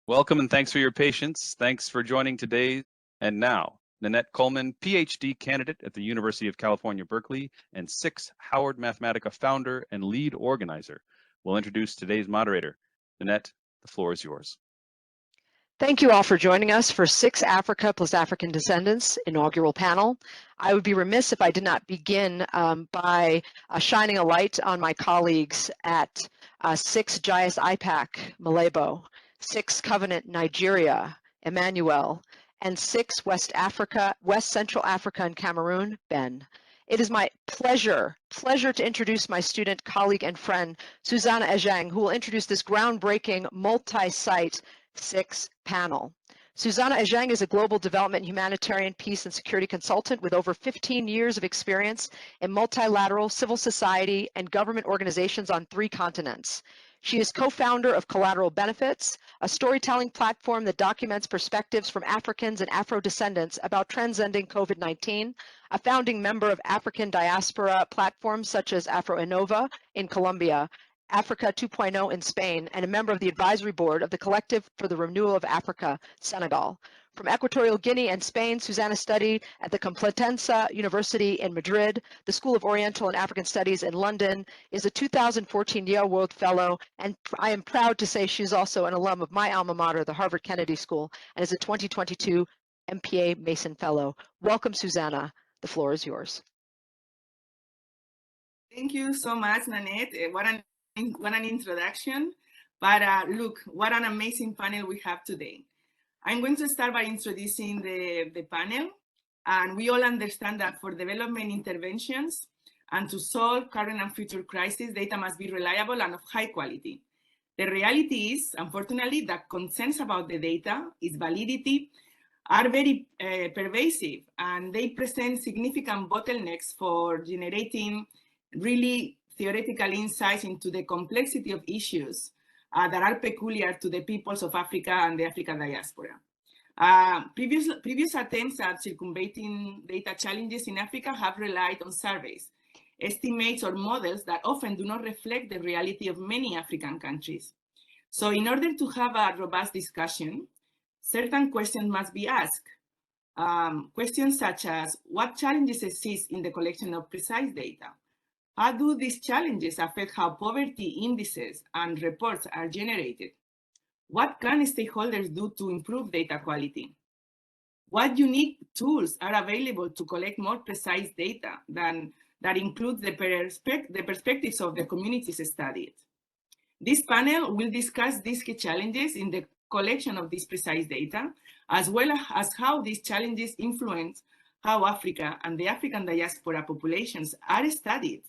Welcome and thanks for your patience. Thanks for joining today. And now, Nanette Coleman, PhD candidate at the University of California, Berkeley, and SICSS-Howard Mathematica founder and lead organizer, will introduce today's moderator. Nanette, the floor is yours. Thank you all for joining us for SICSS-Africa plus African Descendants inaugural panel. I would be remiss if I did not begin by shining a light on my colleagues at SICSS-JIAS IPATC, Malebo, SICSS-Covenant Nigeria, Emmanuel, and SICSS-West Africa, West Central Africa and Cameroon, Ben. It is my pleasure to introduce my student, colleague, and friend, Susanna Ajang, who will introduce this groundbreaking multi-site SICSS panel. Susanna Ajang is a global development, humanitarian, peace, and security consultant with over 15 years of experience in multilateral civil society and government organizations on 3 continents. She is co-founder of Collateral Benefits, a storytelling platform that documents perspectives from Africans and Afro-descendants about transcending COVID-19, a founding member of African diaspora platforms such as Afro-Innova in Colombia, Africa 2.0 in Spain, and a member of the advisory board of the Collective for the Renewal of Africa, Senegal. From Equatorial Guinea and Spain, Susanna studied at the Complutense University in Madrid, the School of Oriental and African Studies in London, is a 2014 Yale World Fellow, and I am proud to say she's also an alum of my alma mater, the Harvard Kennedy School, and is a 2022 MPA Mason Fellow. Welcome, Susanna. The floor is yours. Thank you so much, Nanette. What an introduction. But look, what an amazing panel we have today. I'm going to start by introducing the panel. And we all understand that for development interventions and to solve current and future crises, data must be reliable and of high quality. The reality is, unfortunately, that concerns about the data, its validity, are very pervasive, and they present significant bottlenecks for generating really theoretical insights into the complexity of issues that are peculiar to the peoples of Africa and the African diaspora. Previous attempts at circumventing data challenges in Africa have relied on surveys, estimates, or models that often do not reflect the reality of many African countries. So in order to have a robust discussion, certain questions must be asked. Questions such as, what challenges exist in the collection of precise data? How do these challenges affect how poverty indices and reports are generated? What can stakeholders do to improve data quality? What unique tools are available to collect more precise data that includes the perspectives of the communities studied? This panel will discuss these key challenges in the collection of this precise data, as well as how these challenges influence how Africa and the African diaspora populations are studied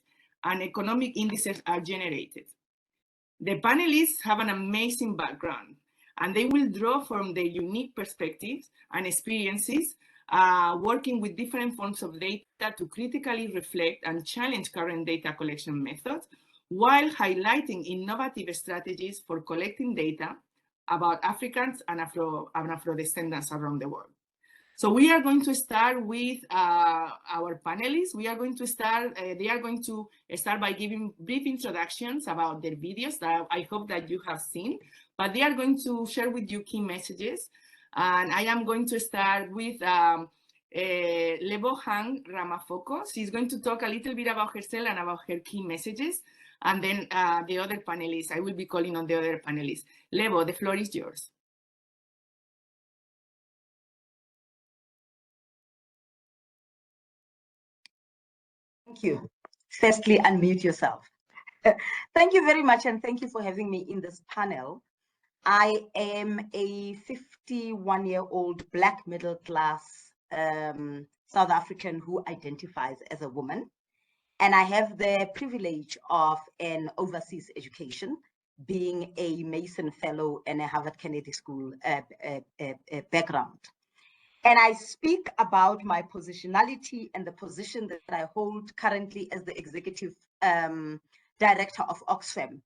and economic indices are generated. The panelists have an amazing background, and they will draw from their unique perspectives and experiences working with different forms of data to critically reflect and challenge current data collection methods, while highlighting innovative strategies for collecting data about Africans and Afro-descendants around the world. So we are going to start with our panelists. They are going to start by giving brief introductions about their videos that I hope that you have seen, but they are going to share with you key messages. And I am going to start with Lebohang Ramafoko. She's going to talk a little bit about herself and about her key messages. And then the other panelists, I will be calling on the other panelists. Lebo, the floor is yours. Thank you. Firstly, unmute yourself. Thank you very much, and thank you for having me in this panel. I am a 51-year-old Black middle-class South African who identifies as a woman, and I have the privilege of an overseas education, being a Mason Fellow and a Harvard Kennedy School background. And I speak about my positionality and the position that I hold currently as the executive director of Oxfam,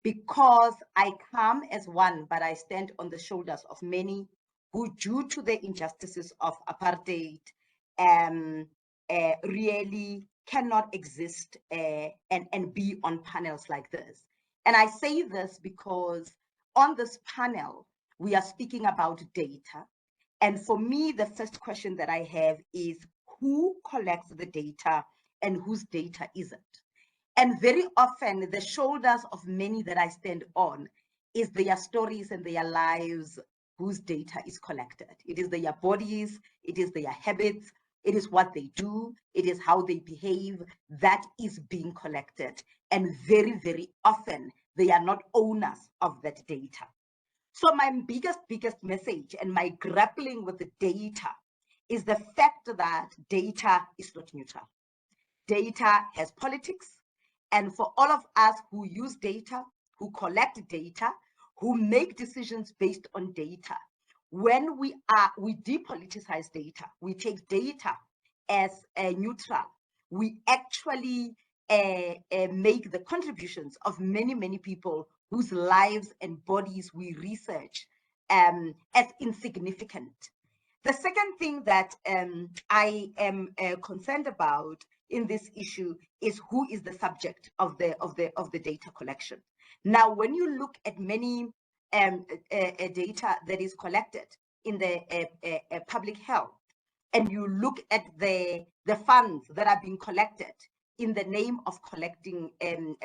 because I come as one, but I stand on the shoulders of many who, due to the injustices of apartheid, really cannot exist and be on panels like this. And I say this because on this panel, we are speaking about data. And for me, the first question that I have is who collects the data and whose data is it? And very often the shoulders of many that I stand on is their stories and their lives whose data is collected. It is their bodies, it is their habits, it is what they do, it is how they behave that is being collected. And very, very often they are not owners of that data. So my biggest message and my grappling with the data is the fact that data is not neutral. Data has politics. And for all of us who use data, who collect data, who make decisions based on data, when we depoliticize data, we take data as neutral, we actually make the contributions of many, many people whose lives and bodies we research as insignificant. The second thing that I am concerned about in this issue is who is the subject of the data collection. Now, when you look at many data that is collected in the public health, and you look at the funds that are being collected in the name of collecting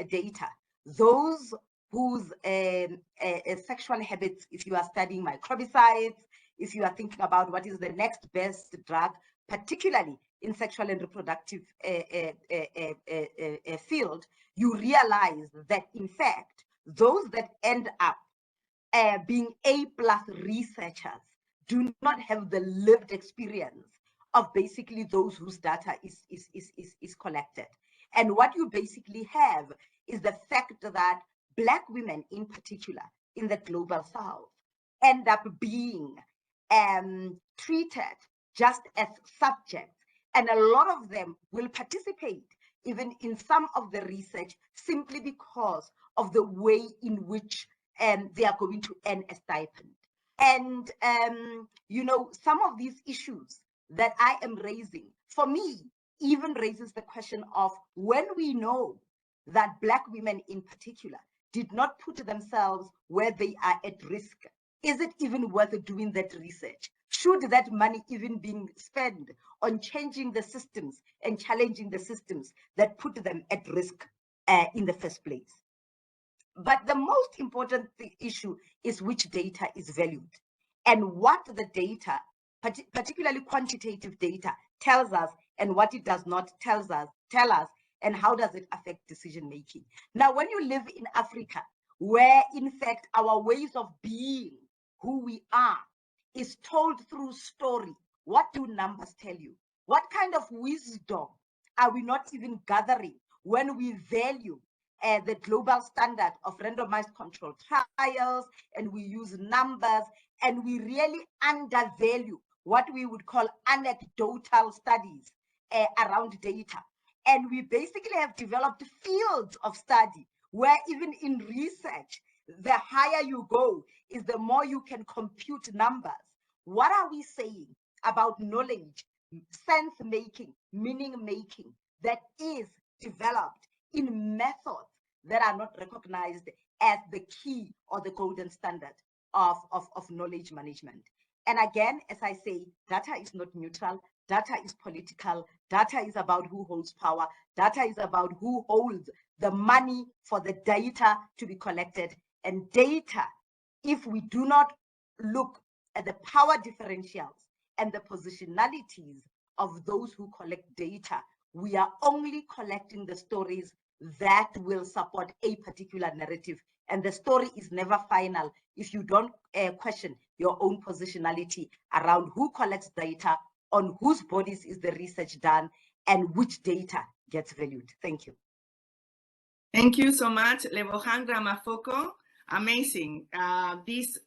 data, those whose sexual habits, if you are studying microbicides, if you are thinking about what is the next best drug, particularly in sexual and reproductive field, you realize that in fact, those that end up being A+ researchers do not have the lived experience of basically those whose data is collected. And what you basically have is the fact that Black women in particular in the global South end up being treated just as subjects. And a lot of them will participate even in some of the research simply because of the way in which they are going to earn a stipend. And, you know, some of these issues that I am raising, for me, even raises the question of when we know that Black women in particular did not put themselves where they are at risk, is it even worth doing that research? Should that money even be spent on changing the systems and challenging the systems that put them at risk in the first place? But the most important issue is which data is valued and what the data, particularly quantitative data, tells us and what it does not tell us, and how does it affect decision making. Now, when you live in Africa, where in fact our ways of being who we are is told through story, what do numbers tell you? What kind of wisdom are we not even gathering when we value the global standard of randomized controlled trials, and we use numbers, and we really undervalue what we would call anecdotal studies around data. And we basically have developed fields of study where even in research, the higher you go is the more you can compute numbers. What are we saying about knowledge, sense making, meaning making that is developed in methods that are not recognized as the key or the golden standard of knowledge management? And again, as I say, data is not neutral. Data is political. Data is about who holds power. Data is about who holds the money for the data to be collected. And data, if we do not look at the power differentials and the positionalities of those who collect data, we are only collecting the stories that will support a particular narrative. And the story is never final if you don't question your own positionality around who collects data, on whose bodies is the research done, and which data gets valued. Thank you. Thank you so much, Lebohang Ramafoko. Amazing. This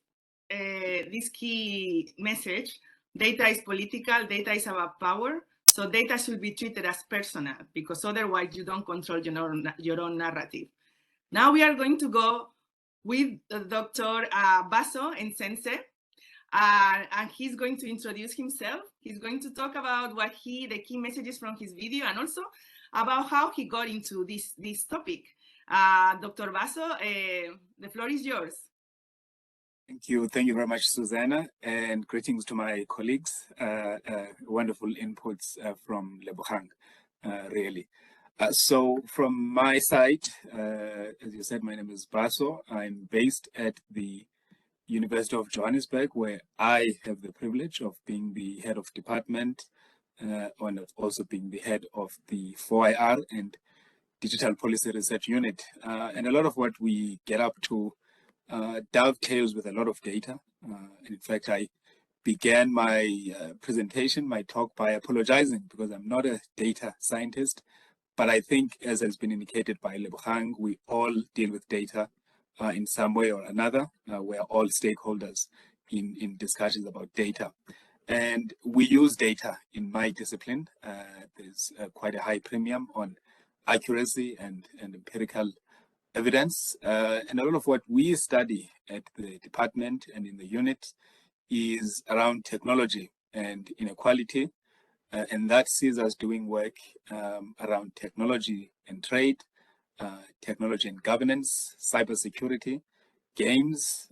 key message, data is political, data is about power. So data should be treated as personal, because otherwise you don't control your own narrative. Now we are going to go with Dr. Baso Nsense, and he's going to introduce himself. He's going to talk about the key messages from his video, and also about how he got into this topic. Dr. Baso, the floor is yours. Thank you very much, Susanna, and greetings to my colleagues. Wonderful inputs from Lebogang, really. So from my side, as you said, my name is Baso. I'm based at the University of Johannesburg, where I have the privilege of being the head of department, and also being the head of the 4IR and Digital Policy Research Unit. And a lot of what we get up to dovetails with a lot of data. In fact, I began my presentation, my talk, by apologizing because I'm not a data scientist, but I think, as has been indicated by Lebogang, we all deal with data in some way or another. We're all stakeholders in discussions about data. And we use data in my discipline. There's quite a high premium on accuracy and empirical evidence. And a lot of what we study at the department and in the unit is around technology and inequality. And that sees us doing work around technology and trade, technology and governance, cybersecurity, games,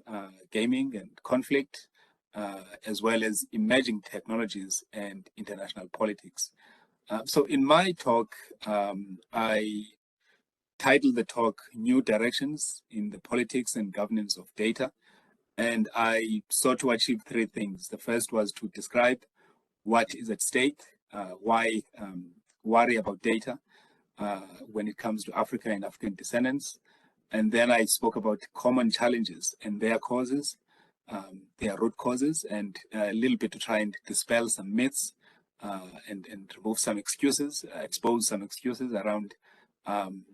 gaming and conflict, as well as emerging technologies and international politics. So in my talk, I titled the talk New Directions in the Politics and Governance of Data. And I sought to achieve three things. The first was to describe what is at stake, why worry about data when it comes to Africa and African descendants. And then I spoke about common challenges and their causes, their root causes, and a little bit to try and dispel some myths and remove some excuses, expose some excuses around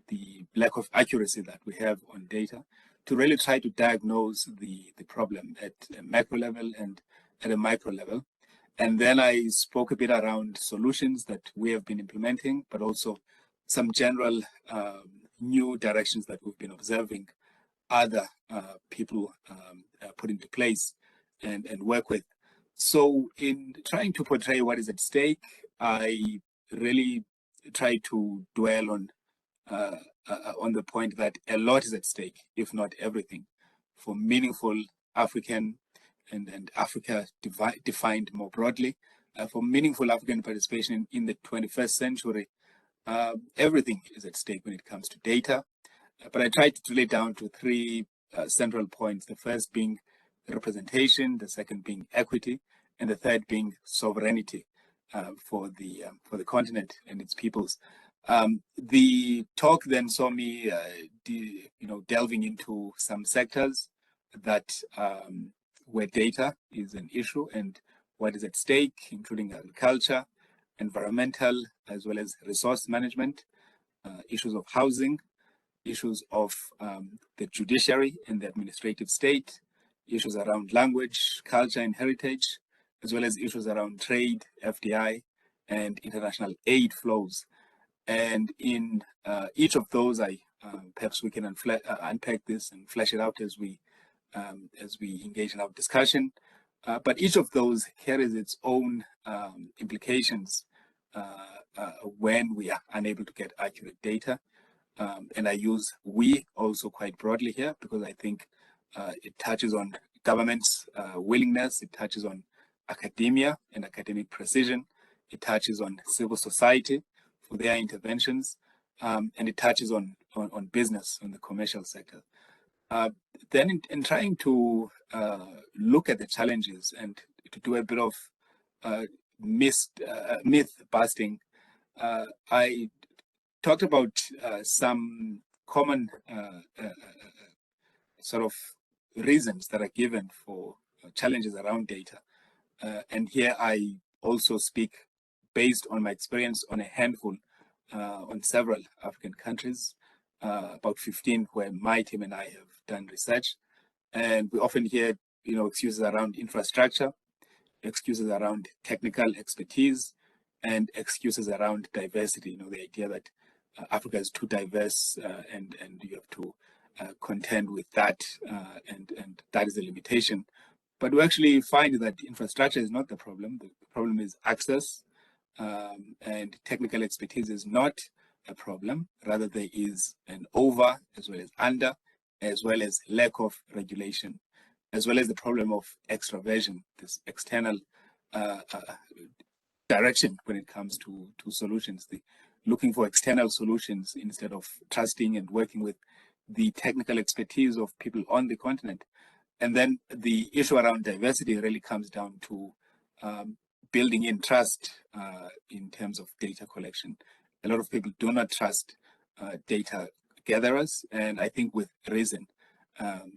the lack of accuracy that we have on data, to really try to diagnose the problem at a macro level and at a micro level. And then I spoke a bit around solutions that we have been implementing, but also some general new directions that we've been observing other people put into place and work with. So in trying to portray what is at stake, I really try to dwell on the point that a lot is at stake, if not everything, for meaningful African and Africa defined more broadly, for meaningful African participation in the 21st century. Everything is at stake when it comes to data, but I tried to drill it down to three central points. The first being representation, the second being equity, and the third being sovereignty for the continent and its peoples. The talk then saw me, delving into some sectors that where data is an issue and what is at stake, including agriculture, environmental, as well as resource management, issues of housing, issues of the judiciary and the administrative state, issues around language, culture, and heritage, as well as issues around trade, FDI, and international aid flows. And in each of those, perhaps we can unpack this and flesh it out as we engage in our discussion. But each of those carries its own implications when we are unable to get accurate data. And I use "we" also quite broadly here because I think it touches on government's willingness, it touches on academia and academic precision, it touches on civil society for their interventions, and it touches on business, on the commercial sector. Then in trying to look at the challenges and to do a bit of myth busting, I talked about some common sort of reasons that are given for challenges around data. And here I also speak based on my experience on a handful, on several African countries, about 15 where my team and I have done research. And we often hear, excuses around infrastructure, excuses around technical expertise, and excuses around diversity. The idea that Africa is too diverse and you have to contend with that, and that is a limitation. But we actually find that infrastructure is not the problem. The problem is access, and technical expertise is not a problem. Rather, there is an over as well as under, as well as lack of regulation. as well as the problem of extraversion, this external direction when it comes to solutions, looking for external solutions instead of trusting and working with the technical expertise of people on the continent. And then the issue around diversity really comes down to building in trust in terms of data collection. A lot of people do not trust data gatherers, and I think with reason,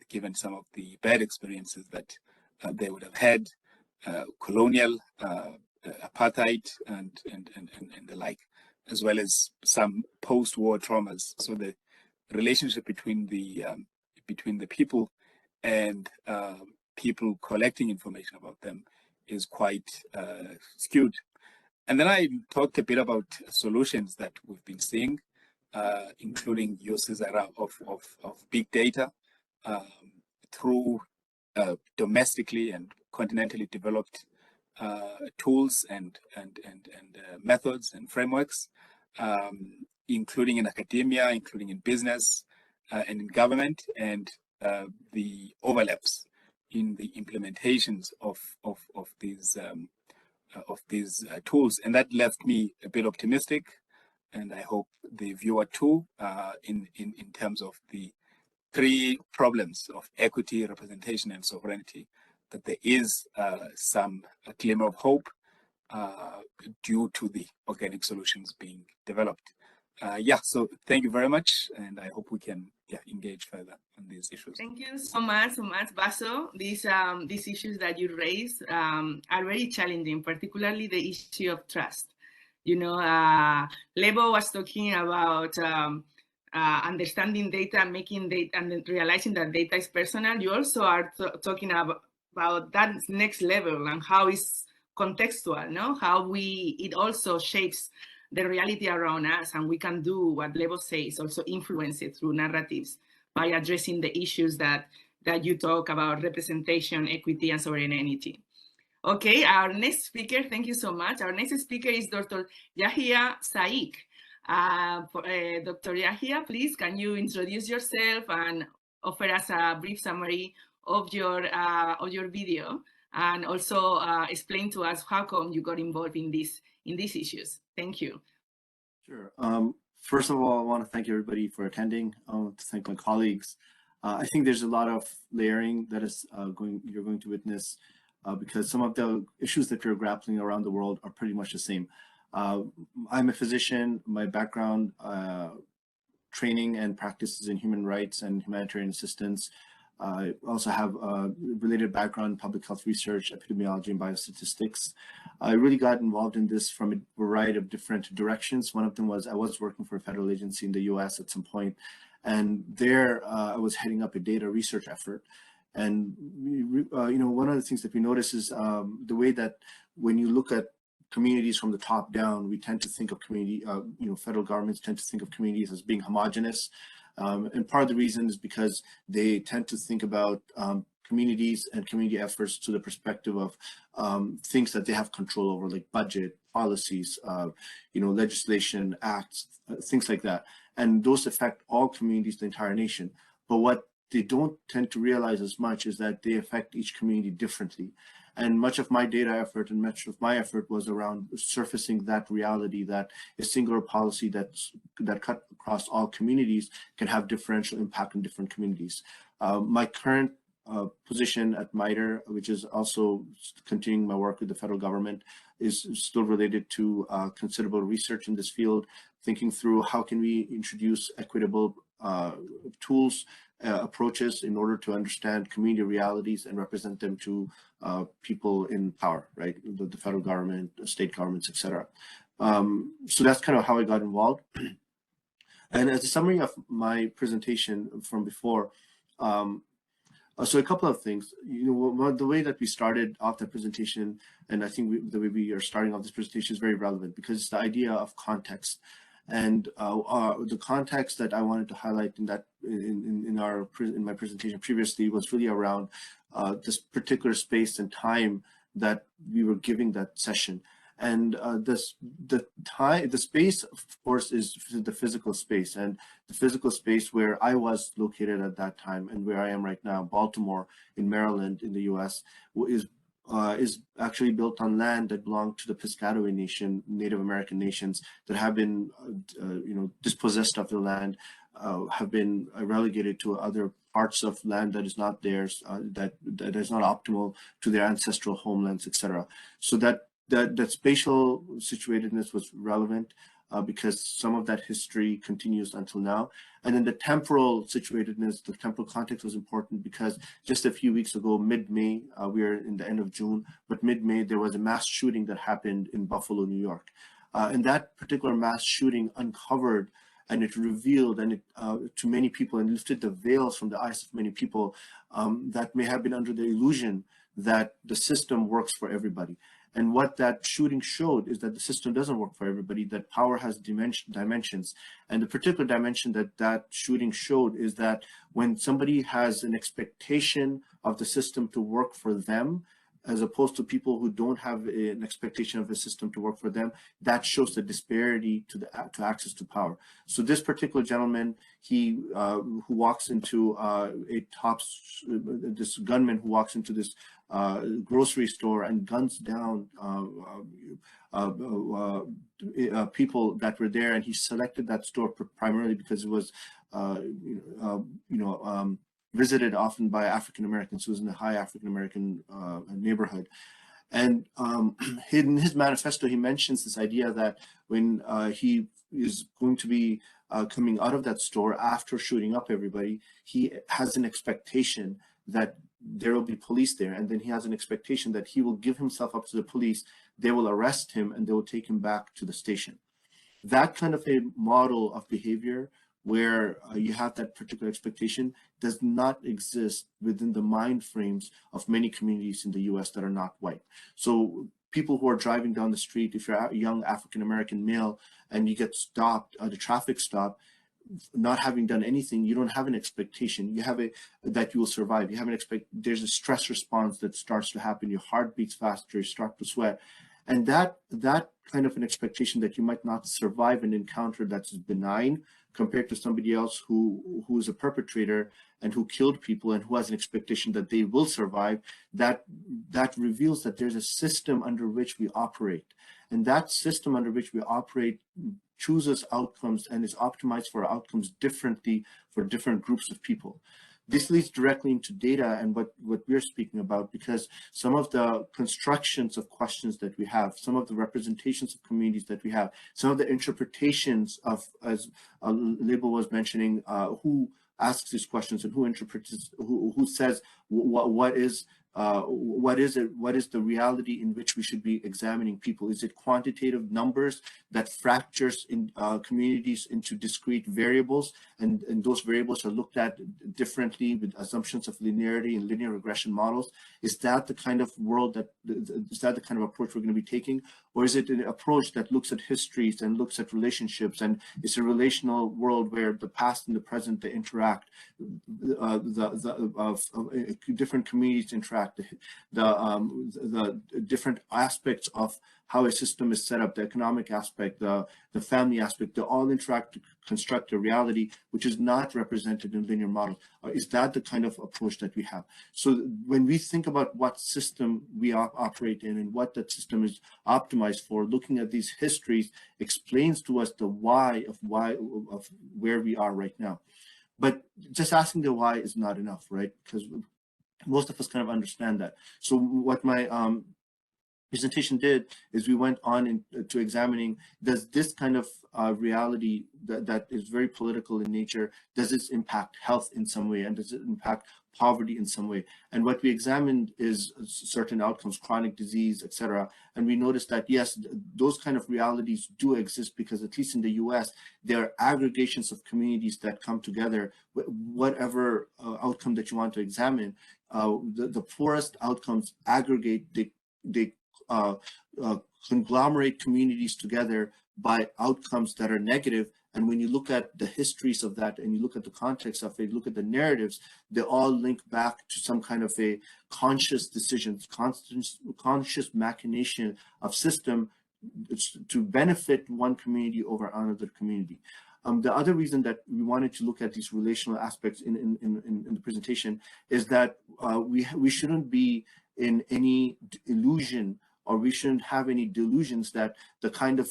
given some of the bad experiences that they would have had, colonial, apartheid, and the like, as well as some post-war traumas. So the relationship between the people and people collecting information about them is quite skewed. And then I talked a bit about solutions that we've been seeing, including uses of big data through domestically and continentally developed tools and methods and frameworks, including in academia, including in business and in government, and the overlaps in the implementations of these tools. And that left me a bit optimistic, and I hope the viewer too, in terms of the three problems of equity, representation, and sovereignty, that there is some glimmer of hope due to the organic solutions being developed. So thank you very much, and I hope we can engage further on these issues. Thank you so much, Baso. These issues that you raised are very challenging, particularly the issue of trust. You know, Lebo was talking about understanding data, making data, and then realizing that data is personal. You also are talking about that next level and how it's contextual, no? How it also shapes the reality around us, and we can do what Lebo says, also influence it through narratives by addressing the issues that you talk about: representation, equity, and sovereignty. Okay, our next speaker, thank you so much. Our next speaker is Dr. Yahia Saik. Dr. Yahia, please, can you introduce yourself and offer us a brief summary of your video, and also explain to us how come you got involved in these issues. Thank you. Sure. First of all, I want to thank everybody for attending. I want to thank my colleagues. I think there's a lot of layering that is you're going to witness because some of the issues that we're grappling around the world are pretty much the same. I'm a physician. My background, training and practices in human rights and humanitarian assistance. I also have a related background in public health research, epidemiology, and biostatistics. I really got involved in this from a variety of different directions. One of them was I was working for a federal agency in the US at some point, and there I was heading up a data research effort. And one of the things that we notice is the way that when you look at communities from the top down, we tend to think of community, federal governments tend to think of communities as being homogenous. And part of the reason is because they tend to think about communities and community efforts to the perspective of things that they have control over, like budget, policies, legislation, acts, things like that. And those affect all communities, the entire nation. But what they don't tend to realize as much is that they affect each community differently. And much of my data effort and much of my effort was around surfacing that reality that a singular policy that cut across all communities can have differential impact in different communities. My current position at MITRE, which is also continuing my work with the federal government, is still related to considerable research in this field, thinking through how can we introduce equitable tools, approaches in order to understand community realities and represent them to people in power, right? The federal government, state governments, etc. So that's kind of how I got involved. And as a summary of my presentation from before, so a couple of things. The way that we started off the presentation, and I think the way we are starting off this presentation is very relevant because it's the idea of context. And the context that I wanted to highlight in my presentation previously was really around this particular space and time that we were giving that session. And the space, of course, is the physical space, and the physical space where I was located at that time and where I am right now, Baltimore in Maryland in the U.S., is actually built on land that belonged to the Piscataway Nation, Native American nations that have been, dispossessed of the land, have been relegated to other parts of land that is not theirs, that is not optimal to their ancestral homelands, etc. So that spatial situatedness was relevant because some of that history continues until now. And then the temporal situatedness, the temporal context was important because just a few weeks ago, mid-May, we are in the end of June, but mid-May, there was a mass shooting that happened in Buffalo, New York. And that particular mass shooting uncovered and it revealed and it to many people and lifted the veils from the eyes of many people that may have been under the illusion that the system works for everybody. And what that shooting showed is that the system doesn't work for everybody, that power has dimensions. And the particular dimension that shooting showed is that when somebody has an expectation of the system to work for them, as opposed to people who don't have an expectation of the system to work for them, that shows the disparity to access to power. So this particular gentleman, he who walks into this gunman who walks into this grocery store and guns down people that were there, and he selected that store primarily because it was visited often by African Americans. It was in a high African American neighborhood. And in his manifesto, he mentions this idea that when he is going to be coming out of that store after shooting up everybody, he has an expectation that there will be police there. And then he has an expectation that he will give himself up to the police, they will arrest him, and they will take him back to the station. That kind of a model of behavior where you have that particular expectation does not exist within the mind frames of many communities in the US that are not white. So people who are driving down the street, if you're a young African-American male and you get stopped at a traffic stop, not having done anything, you don't have an expectation. You have that you will survive. You have there's a stress response that starts to happen. Your heart beats faster, you start to sweat. And that kind of an expectation that you might not survive an encounter that's benign compared to somebody else who is a perpetrator and who killed people and who has an expectation that they will survive, that reveals that there's a system under which we operate. And that system under which we operate chooses outcomes and is optimized for outcomes differently for different groups of people. This leads directly into data and what we're speaking about, because some of the constructions of questions that we have, some of the representations of communities that we have, some of the interpretations of, as Lebo was mentioning, who asks these questions and who interprets, who says what is the reality in which we should be examining people? Is it quantitative numbers that fractures in communities into discrete variables, and those variables are looked at differently with assumptions of linearity and linear regression models? Is that the kind of world is that the kind of approach we're going to be taking? Or is it an approach that looks at histories and looks at relationships, and it's a relational world where the past and the present, they interact, different communities interact, the different aspects of how a system is set up, the economic aspect, the family aspect, they all interact to construct a reality which is not represented in linear models. Is that the kind of approach that we have? So when we think about what system we operate in and what that system is optimized for, looking at these histories explains to us the why of where we are right now. But just asking the why is not enough, right? Because most of us kind of understand that. So what my presentation did is we went on to examining, does this kind of reality that is very political in nature, does this impact health in some way, and does it impact poverty in some way? And what we examined is certain outcomes, chronic disease, etc. And we noticed that yes, those kind of realities do exist, because at least in the US, there are aggregations of communities that come together, whatever outcome that you want to examine. The poorest outcomes aggregate, they conglomerate communities together by outcomes that are negative. And when you look at the histories of that and you look at the context of it, look at the narratives, they all link back to some kind of a conscious decision, conscious machination of system to benefit one community over another community. The other reason that we wanted to look at these relational aspects in the presentation is that we shouldn't be in any illusion, or we shouldn't have any delusions that the kind of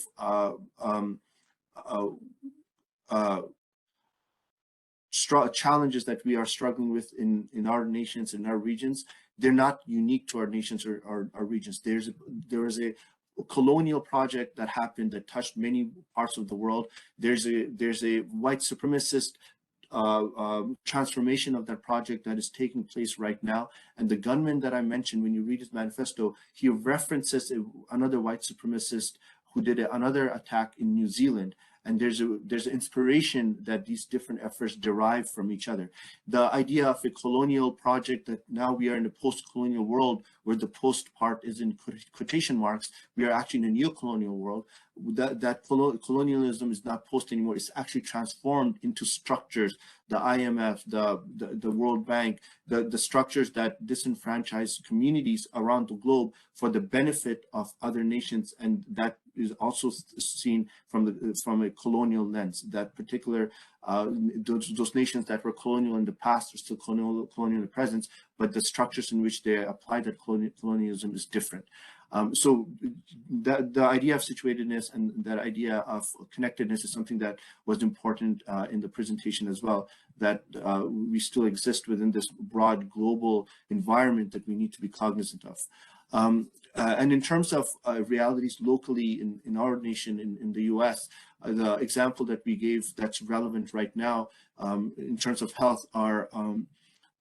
challenges that we are struggling with in our nations, in our regions, they're not unique to our nations or our regions. There is a colonial project that happened that touched many parts of the world. There's a white supremacist transformation of that project that is taking place right now. And the gunman that I mentioned, when you read his manifesto, he references another white supremacist who did another attack in New Zealand. And there's an inspiration that these different efforts derive from each other. The idea of a colonial project, that now we are in a post-colonial world where the post part is in quotation marks, we are actually in a neo-colonial world. That colonialism is not post anymore. It's actually transformed into structures, the IMF, the World Bank, the structures that disenfranchise communities around the globe for the benefit of other nations. And that is also seen from a colonial lens. That particular those nations that were colonial in the past are still colonial in the present, but the structures in which they apply that colonialism is different. So the idea of situatedness and that idea of connectedness is something that was important in the presentation as well, that we still exist within this broad global environment that we need to be cognizant of. And in terms of realities locally in our nation, in the US, the example that we gave that's relevant right now in terms of health are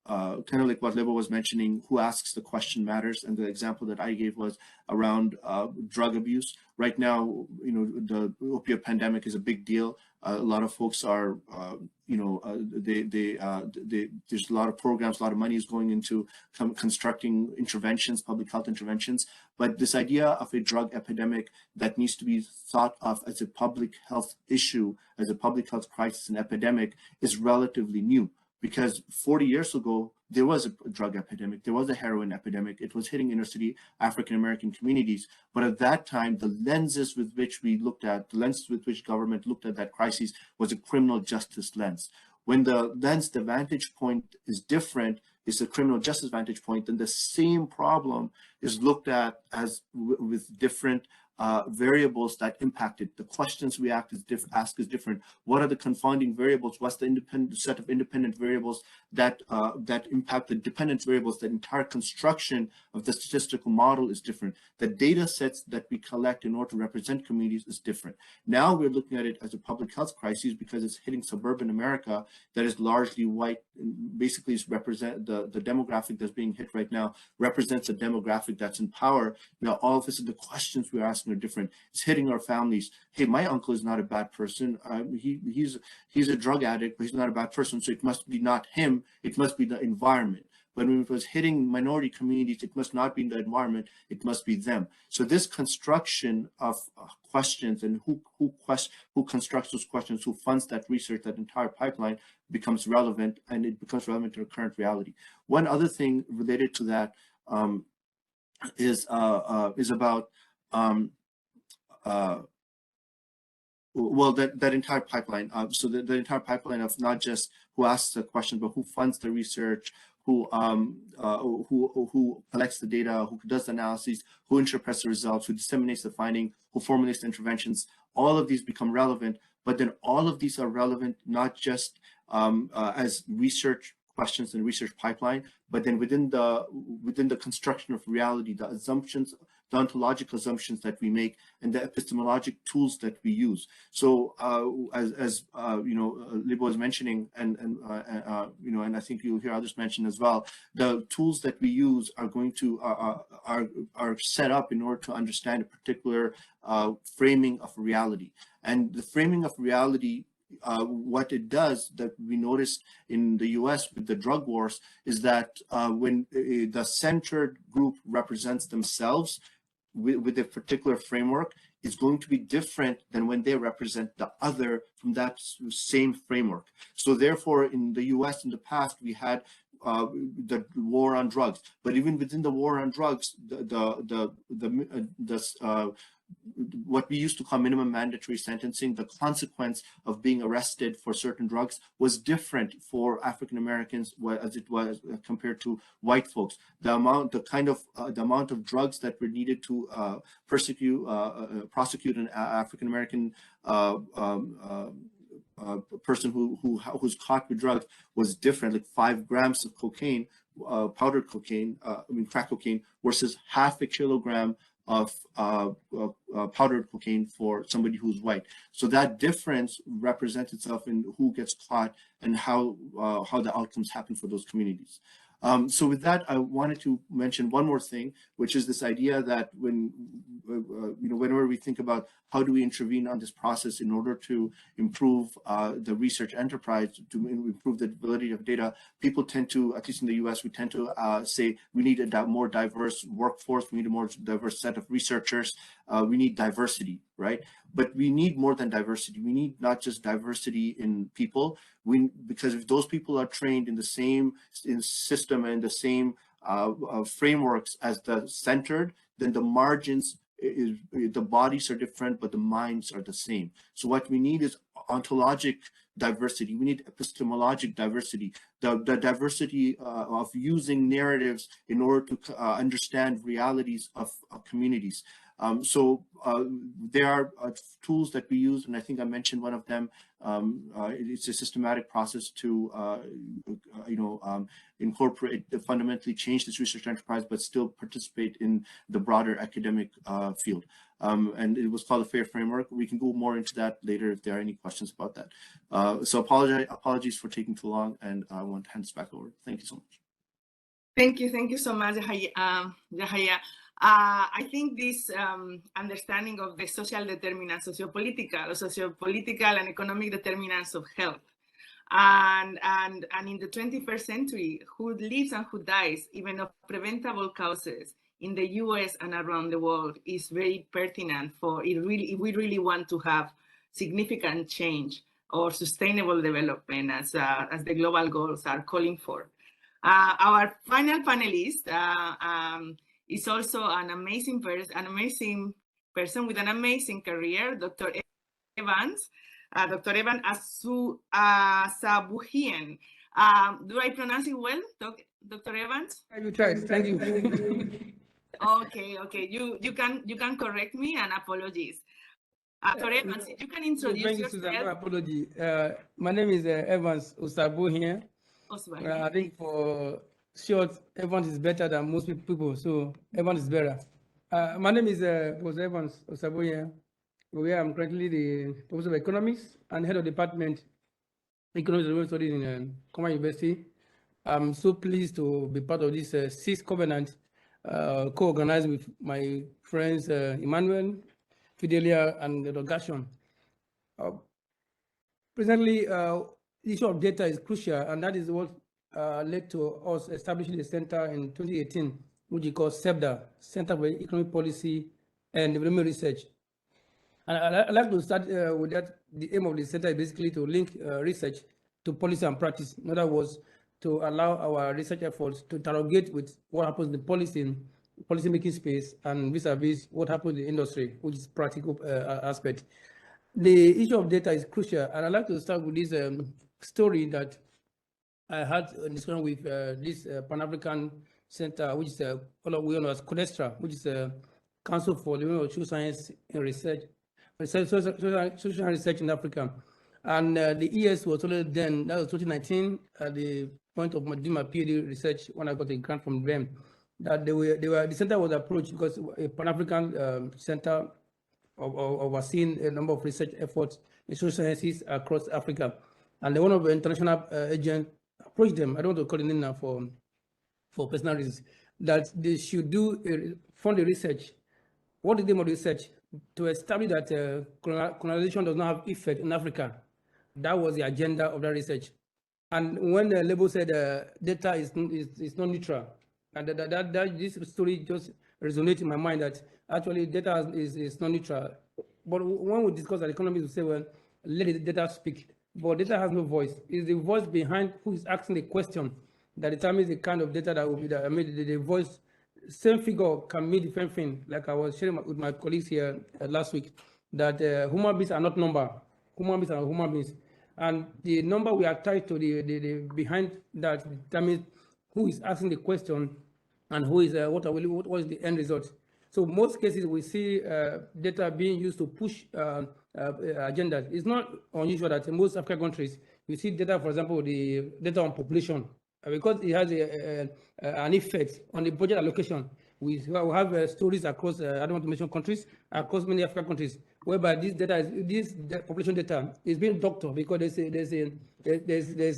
kind of like what Lebo was mentioning, who asks the question matters. And the example that I gave was around drug abuse. Right now, you know, the opioid pandemic is a big deal. A lot of folks are, there's a lot of programs, a lot of money is going into constructing interventions, public health interventions. But this idea of a drug epidemic that needs to be thought of as a public health issue, as a public health crisis and epidemic, is relatively new. Because 40 years ago, there was a drug epidemic, there was a heroin epidemic, it was hitting inner city African-American communities. But at that time, the lenses with which we looked at, the lenses with which government looked at that crisis was a criminal justice lens. When the lens, the vantage point is different, is a criminal justice vantage point, then the same problem is looked at as with different variables that impact it. The questions we ask is different. What are the confounding variables? What's the independent set of independent variables that that impact the dependent variables? The entire construction of the statistical model is different. The data sets that we collect in order to represent communities is different. Now we're looking at it as a public health crisis because it's hitting suburban America that is largely white. And basically, it's represent the demographic that's being hit right now represents a demographic that's in power. Now, all of this, the questions we're asking are different. It's hitting our families. Hey, my uncle is not a bad person. He's a drug addict, but he's not a bad person. So it must be not him. It must be the environment. But when it was hitting minority communities, it must not be the environment. It must be them. So this construction of questions and who constructs those questions, who funds that research, that entire pipeline becomes relevant, and it becomes relevant to the current reality. One other thing related to that is about well, that entire pipeline. So the entire pipeline of not just who asks the question, but who funds the research, who collects the data, who does the analyses, who interprets the results, who disseminates the finding, who formulates the interventions. All of these become relevant, but then all of these are relevant not just as research questions and research pipeline, but then within the construction of reality, the assumptions, the ontological assumptions that we make, and the epistemologic tools that we use. So as you know, Libo was mentioning, and you know, and I think you'll hear others mention as well, the tools that we use are going to are set up in order to understand a particular framing of reality. And the framing of reality, what it does, that we noticed in the US with the drug wars, is that when the centered group represents themselves with a particular framework, is going to be different than when they represent the other from that same framework. So therefore, in the US in the past, we had the war what we used to call minimum mandatory sentencing, the consequence of being arrested for certain drugs was different for African Americans as it was compared to white folks. The amount of drugs that were needed to prosecute an African American person who's caught with drugs was different, like 5 grams of cocaine, powdered cocaine, crack cocaine, versus half a kilogram of powdered cocaine for somebody who's white. So that difference represents itself in who gets caught and how the outcomes happen for those communities. So with that, I wanted to mention one more thing, which is this idea that whenever we think about how do we intervene on this process in order to improve the research enterprise, to improve the validity of data, people tend to, at least in the US, we tend to say we need a more diverse workforce, we need a more diverse set of researchers, we need diversity, right? But we need more than diversity. We need not just diversity in people, because if those people are trained in the same system and the same frameworks as the centered, then the margins, the bodies are different, but the minds are the same. So what we need is ontologic diversity. We need epistemologic diversity, the diversity of using narratives in order to understand realities of communities. So there are tools that we use, and I think I mentioned one of them. It's a systematic process to, incorporate, fundamentally change this research enterprise, but still participate in the broader academic field. And it was called a FAIR framework. We can go more into that later if there are any questions about that. So apologies for taking too long, and I want to hand this back over. Thank you so much. Thank you so much, Yahya. I think this understanding of the social determinants, sociopolitical and economic determinants of health, and in the 21st century, who lives and who dies, even of preventable causes in the US and around the world, is very pertinent for it. Really, we really want to have significant change or sustainable development as the global goals are calling for. Our final panelist is also an amazing person with an amazing career, Dr. Evans. Dr. Evans Asabuhian. Do I pronounce it well, Dr. Evans? You tried. Thank you. Okay. You can correct me, and apologies. Dr. Evans, you can introduce yourself. No apology. My name is Evans Osabuhian. I think for short, Evans is better than most people, so Evans is better. My name is Evans Osabuhian. I'm currently the Professor of Economics and Head of Department Economics and Studies in Common University. I'm so pleased to be part of this SICSS-Covenant, co-organized with my friends Emmanuel, Fidelia, and Dr. Gashon. Presently, the issue of data is crucial, and that is what led to us establishing the center in 2018, which we call CEPDA, Center for Economic Policy and Development Research. And I'd like to start with that. The aim of the center is basically to link research to policy and practice. In other words, to allow our research efforts to interrogate with what happens in the policy-making space and vis-a-vis what happens in the industry, which is practical aspect. The issue of data is crucial, and I'd like to start with this story that I had a discussion with this Pan-African Center, which is we know as CODESTRA, which is a Council for the Social Science and Research, Social Research in Africa. And the ES was already then, that was 2019, at the point of doing my PhD research when I got a grant from them, that the center was approached because a Pan-African center overseeing a number of research efforts in social sciences across Africa. And one of the international agents approached them, I don't want to call the name now for personal reasons, that they should fund the research. What is the aim of research? To establish that colonization does not have effect in Africa. That was the agenda of that research. And when the label said data is not neutral, and this story just resonates in my mind that actually data is not neutral. But when we discuss that, economists will say, well, let the data speak. But data has no voice. It's the voice behind who is asking the question that determines the kind of data that will be there. I mean, the voice same figure can mean different things. Like I was sharing with my colleagues here last week, that human beings are not number. Human beings are human beings. And the number we are tied to the behind that determines who is asking the question and who is what is the end result. So most cases we see data being used to push agendas. It's not unusual that in most African countries you see data, for example, the data on population, because it has an effect on the budget allocation. We have stories across, I don't want to mention countries, across many African countries, whereby this data, population data is being doctored because there's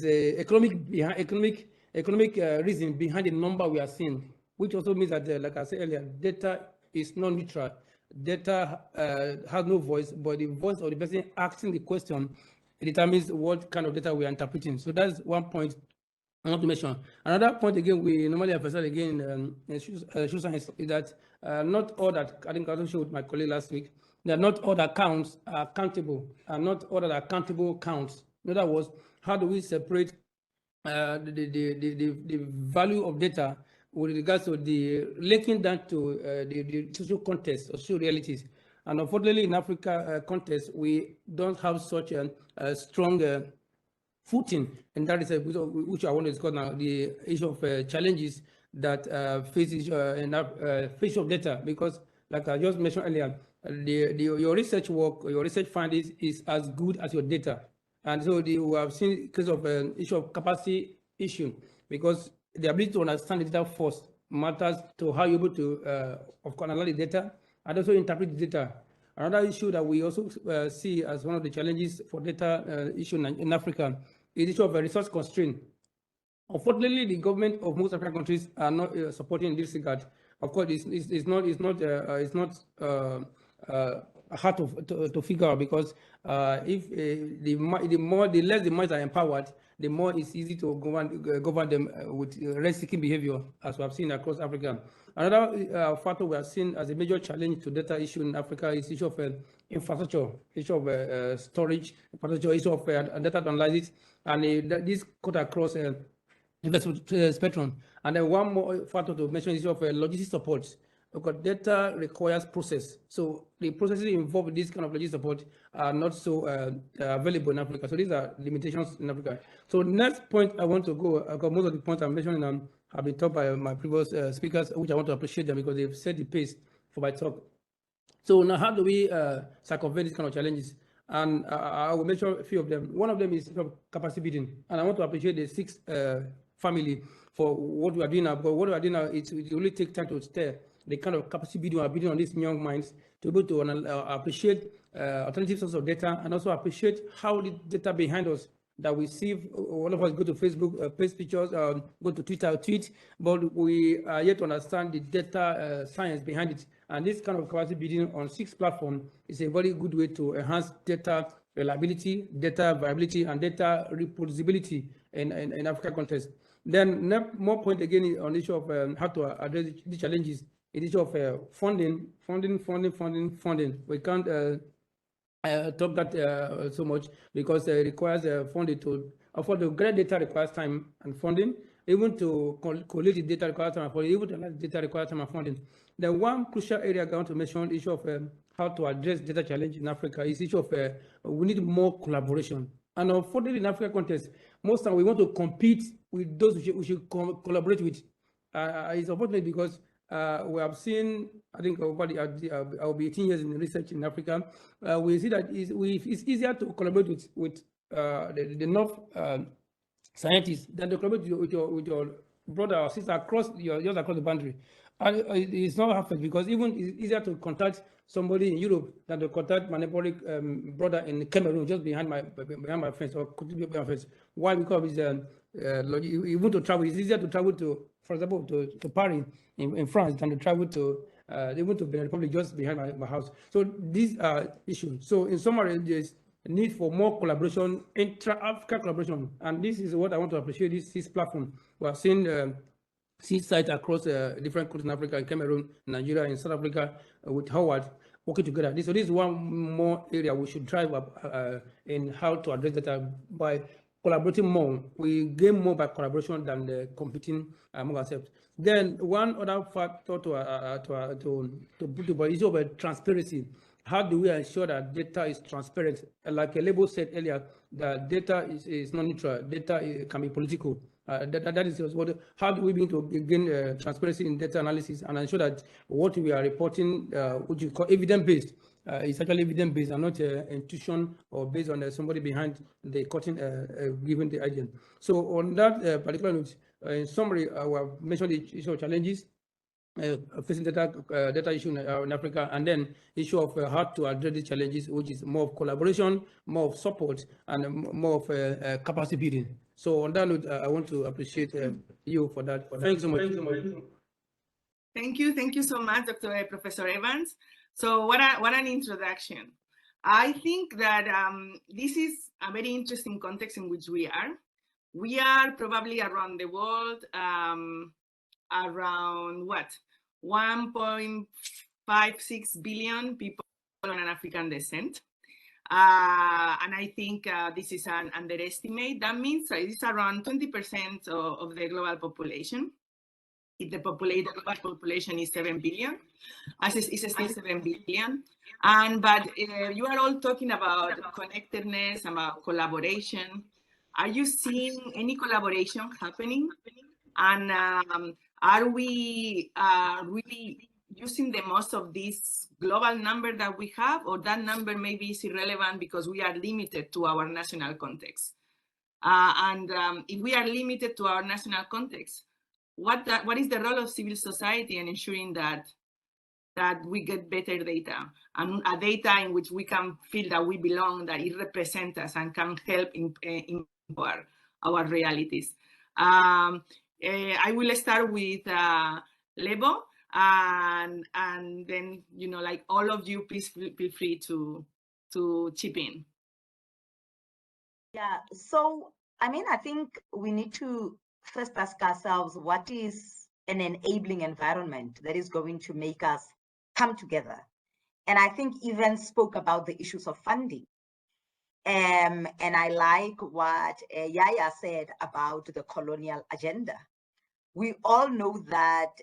a economic reason behind the number we are seeing, which also means that, like I said earlier, data is not neutral. Data has no voice, but the voice of the person asking the question determines what kind of data we are interpreting. So that's one point I want to mention. Another point, again, we normally emphasize again in social science is that not all that, I think I also showed my colleague last week, that not all that counts are accountable, and not all that are accountable counts. In other words, how do we separate the value of data with regards to the linking that to the social context or social realities? And unfortunately, in Africa context, we don't have such a strong footing, and that is which I want to discuss now, the issue of challenges that face of data, because like I just mentioned earlier, your research work, your research findings is as good as your data. And so we have seen case of an issue of capacity issue, because the ability to understand the data first matters to how you're able to analyze the data and also interpret the data. Another issue that we also see as one of the challenges for data issue in Africa is the issue of a resource constraint. Unfortunately, the government of most African countries are not supporting in this regard. Of course, it's not hard to figure out, because if the less the minds are empowered, the more it's easy to govern them with rent-seeking behavior, as we have seen across Africa. Another factor we have seen as a major challenge to data issue in Africa is the issue of infrastructure, issue of storage, infrastructure, issue of data analysis, and this cut across spectrum. And then one more factor to mention is the issue of logistics support, because data requires process. So the processes involved in this kind of logistics support are not so available in Africa. So these are limitations in Africa. So next point I want to go, because most of the points I'm mentioning have been taught by my previous speakers, which I want to appreciate them because they've set the pace for my talk. So now how do we circumvent these kind of challenges? And I will mention a few of them. One of them is capacity building. And I want to appreciate the SICSS family for what we are doing now. But what we are doing now, it really takes time to stare the kind of capacity building we are building on these young minds to be able to appreciate alternative sources of data, and also appreciate how the data behind us that we see. All of us go to Facebook, post pictures, go to Twitter, tweet, but we are yet to understand the data science behind it. And this kind of capacity building on SICSS platform is a very good way to enhance data reliability, data viability, and data reproducibility in African context. Then more point again on the issue of how to address the challenges. The issue of funding. We can't talk that so much, because it requires funding to afford the great data requires time and funding. Even to collect the data requires time and funding. Even to analyze data requires time and funding. The one crucial area I want to mention, the issue of how to address data challenge in Africa, is the issue of we need more collaboration. And unfortunately, in African context, most time we want to compete with those we should collaborate with. It's unfortunate because we have seen, I think I'll be 18 years in research in Africa. We see that it's easier to collaborate with the North scientists than to collaborate with your brother or sister across the boundary. And it's not happened, because even it's easier to contact somebody in Europe than to contact my neighboring brother in Cameroon, just behind my fence, or could be behind my fence. Why? Because you want to travel. It's easier to travel to, for example, to Paris in France than to travel to even to Benin Republic, just behind my house. So these are issues. So in summary, there's a need for more collaboration, intra-African collaboration, and this is what I want to appreciate. This platform. We have seen SICSS sites across different countries in Africa, in Cameroon, Nigeria, in South Africa, with Howard working together. So this is one more area we should drive up in how to address data by collaborating more. We gain more by collaboration than the competing among ourselves. Then one other factor to put about is about transparency. How do we ensure that data is transparent? Like a label said earlier, that data is not neutral. Data can be political. That is what. How do we begin to gain transparency in data analysis and ensure that what we are reporting, which is called evidence-based, is actually evidence-based and not intuition or based on somebody behind the curtain giving the agent. So on that particular note, in summary, I have mentioned the issue of challenges facing data issue in Africa, and then issue of how to address these challenges, which is more of collaboration, more of support, and more of capacity building. So on that note, I want to appreciate you for that. Thanks so much. Thank you so much, Dr. Professor Evans. So what an introduction. I think that this is a very interesting context in which we are. We are probably around the world, around what? 1.56 billion people on an African descent. And I think this is an underestimate. That means it's around 20% of the global population. If the global population is 7 billion, as it's still 7 billion. But you are all talking about connectedness, about collaboration. Are you seeing any collaboration happening? And are we really using the most of this global number that we have, or that number maybe is irrelevant because we are limited to our national context? If we are limited to our national context, what is the role of civil society in ensuring that we get better data, and a data in which we can feel that we belong, that it represents us and can help in our realities? I will start with Lebo, and then, you know, like all of you, please feel free to chip in. Yeah, so I mean, I think we need to first ask ourselves, what is an enabling environment that is going to make us come together? And I think Evans spoke about the issues of funding. And I like what Yaya said about the colonial agenda. We all know that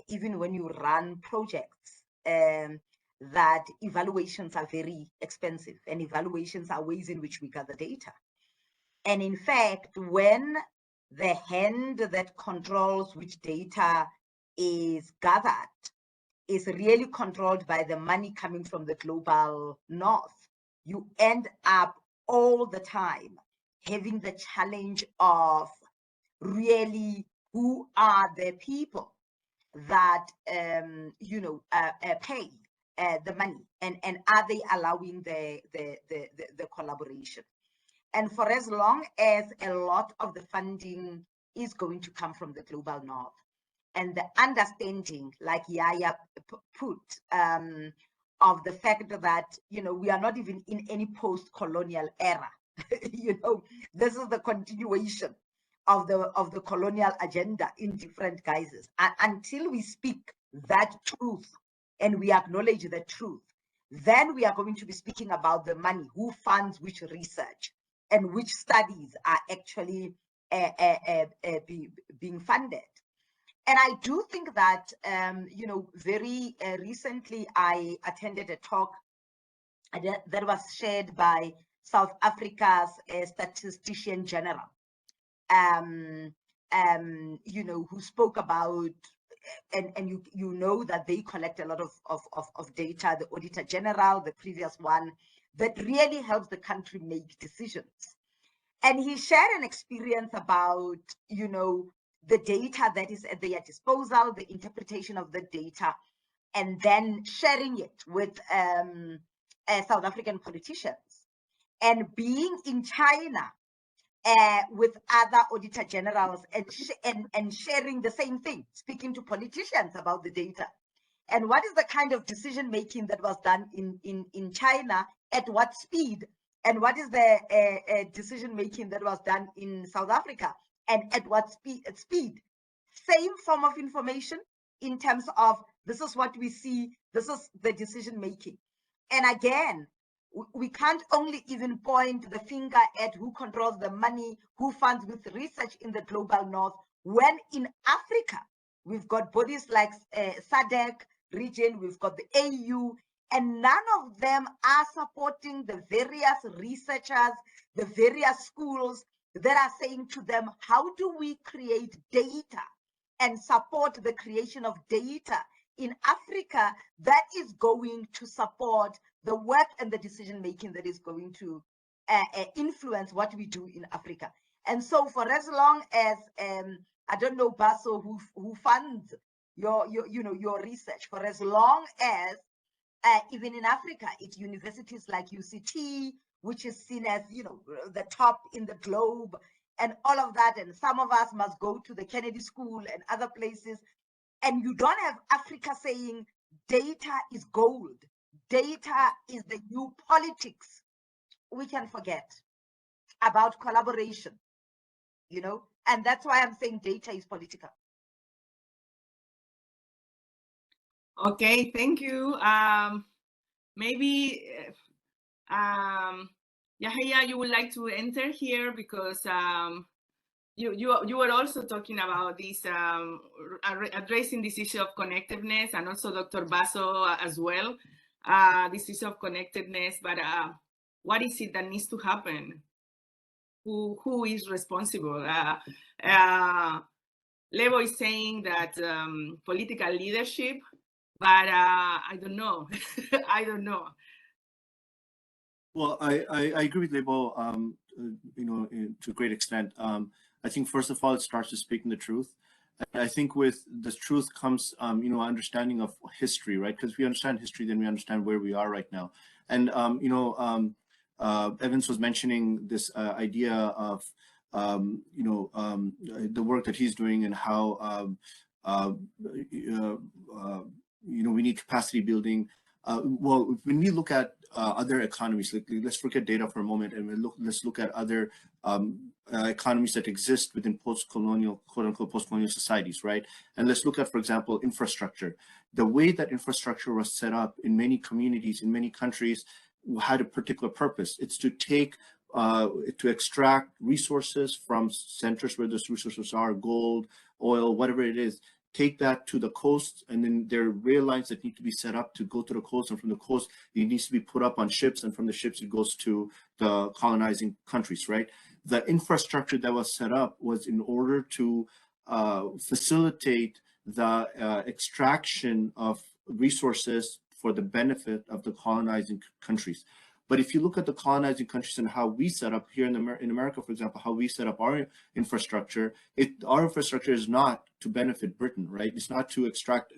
even when you run projects, that evaluations are very expensive, and evaluations are ways in which we gather data. And in fact, when the hand that controls which data is gathered is really controlled by the money coming from the global north, you end up all the time having the challenge of really who are the people that pay the money, and are they allowing the collaboration? And for as long as a lot of the funding is going to come from the global north, and the understanding, like Yaya put, of the fact that, you know, we are not even in any post-colonial era. You know, this is the continuation of the colonial agenda in different guises. And until we speak that truth and we acknowledge the truth, then we are going to be speaking about the money, who funds which research, and which studies are actually being funded. And I do think that, you know, very recently I attended a talk that was shared by South Africa's statistician general, you know, who spoke about, and you know that they collect a lot of data, the Auditor General, the previous one, that really helps the country make decisions. And he shared an experience about, you know, the data that is at their disposal, the interpretation of the data, and then sharing it with South African politicians. And being in China with other auditor generals and sharing the same thing, speaking to politicians about the data. And what is the kind of decision making that was done in China, at what speed, and what is the decision making that was done in South Africa, and at what speed? Same form of information in terms of, this is what we see, this is the decision making. And again, We can't only even point the finger at who controls the money, who funds with research in the global north, when in Africa, we've got bodies like SADC region, we've got the AU, and none of them are supporting the various researchers, the various schools that are saying to them, how do we create data and support the creation of data in Africa that is going to support the work and the decision making that is going to influence what we do in Africa. And so for as long as I don't know, Baso, who funds your research, for as long as even in Africa, it's universities like UCT, which is seen as the top in the globe, and all of that, and some of us must go to the Kennedy School and other places, and you don't have Africa saying data is gold, data is the new politics. We can forget about collaboration, and that's why I'm saying data is political. Okay, thank you. Maybe Yahya, you would like to enter here because you were also talking about this addressing this issue of connectiveness, and also Dr. Baso as well, this issue of connectedness. But what is it that needs to happen? Who is responsible? Lebo is saying that political leadership, but I don't know. I don't know. Well, I agree with Lebo, to a great extent. I think first of all, it starts with speaking the truth. And I think with the truth comes, understanding of history, right? Because if we understand history, then we understand where we are right now. And Evans was mentioning this idea of the work that he's doing and how we need capacity building. Well, when we look at other economies, let's forget data for a moment, and let's look at other economies that exist within post-colonial, quote-unquote, post-colonial societies, right? And let's look at, for example, infrastructure. The way that infrastructure was set up in many communities, in many countries, had a particular purpose. It's to to extract resources from centers where those resources are, gold, oil, whatever it is, take that to the coast, and then there are rail lines that need to be set up to go to the coast, and from the coast, it needs to be put up on ships, and from the ships, it goes to the colonizing countries, right? The infrastructure that was set up was in order to facilitate the extraction of resources for the benefit of the colonizing countries. But if you look at the colonizing countries and how we set up here in America, for example, how we set up our infrastructure, our infrastructure is not to benefit Britain, right? It's not to extract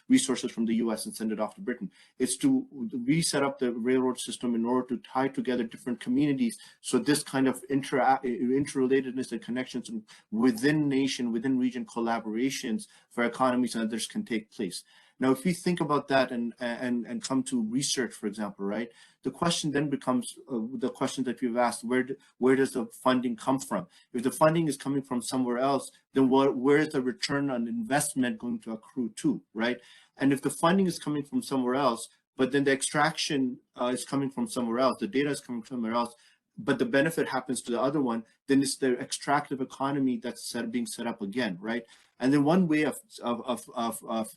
resources from the US and send it off to Britain. It's to reset up the railroad system in order to tie together different communities. So this kind of interrelatedness and connections within nation, within region collaborations for economies and others can take place. Now, if we think about that and come to research, for example, right, the question then becomes the question that we've asked: where does the funding come from? If the funding is coming from somewhere else, then where is the return on investment going to accrue to, right? And if the funding is coming from somewhere else, but then the extraction is coming from somewhere else, the data is coming from somewhere else, but the benefit happens to the other one, then it's the extractive economy that's being set up again, right? And then one way of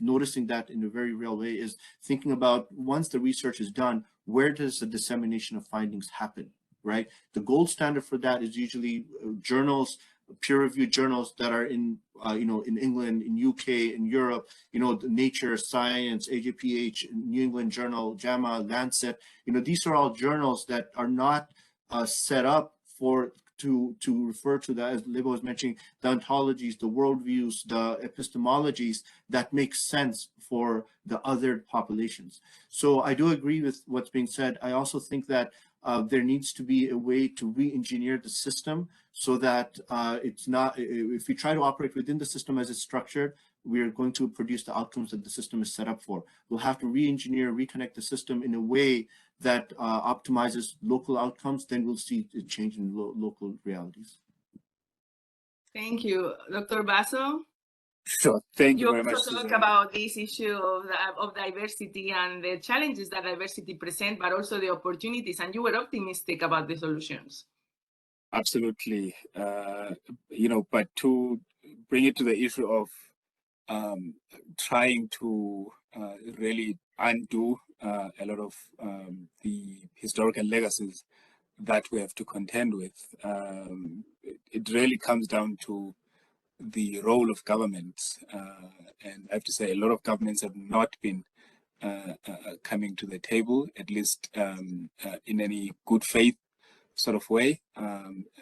noticing that in a very real way is thinking about, once the research is done, where does the dissemination of findings happen, right? The gold standard for that is usually journals, peer-reviewed journals that are in in England, in UK, in Europe, Nature, Science, AJPH, New England Journal, JAMA, Lancet. These are all journals that are not set up to refer to that, as Lebo was mentioning, the ontologies, the worldviews, the epistemologies that make sense for the other populations. So I do agree with what's being said. I also think that there needs to be a way to re-engineer the system so that it's not, if we try to operate within the system as it's structured, we are going to produce the outcomes that the system is set up for. We'll have to re-engineer, reconnect the system in a way that optimizes local outcomes, then we'll see a change in local realities. Thank you. Dr. Baso? Sure. Thank you You very much, also talk Susanna. about this issue of diversity and the challenges that diversity present, but also the opportunities, and you were optimistic about the solutions. Absolutely. But to bring it to the issue of trying to really undo a lot of the historical legacies that we have to contend with, it really comes down to the role of government. And I have to say, a lot of governments have not been coming to the table, at least in any good faith sort of way.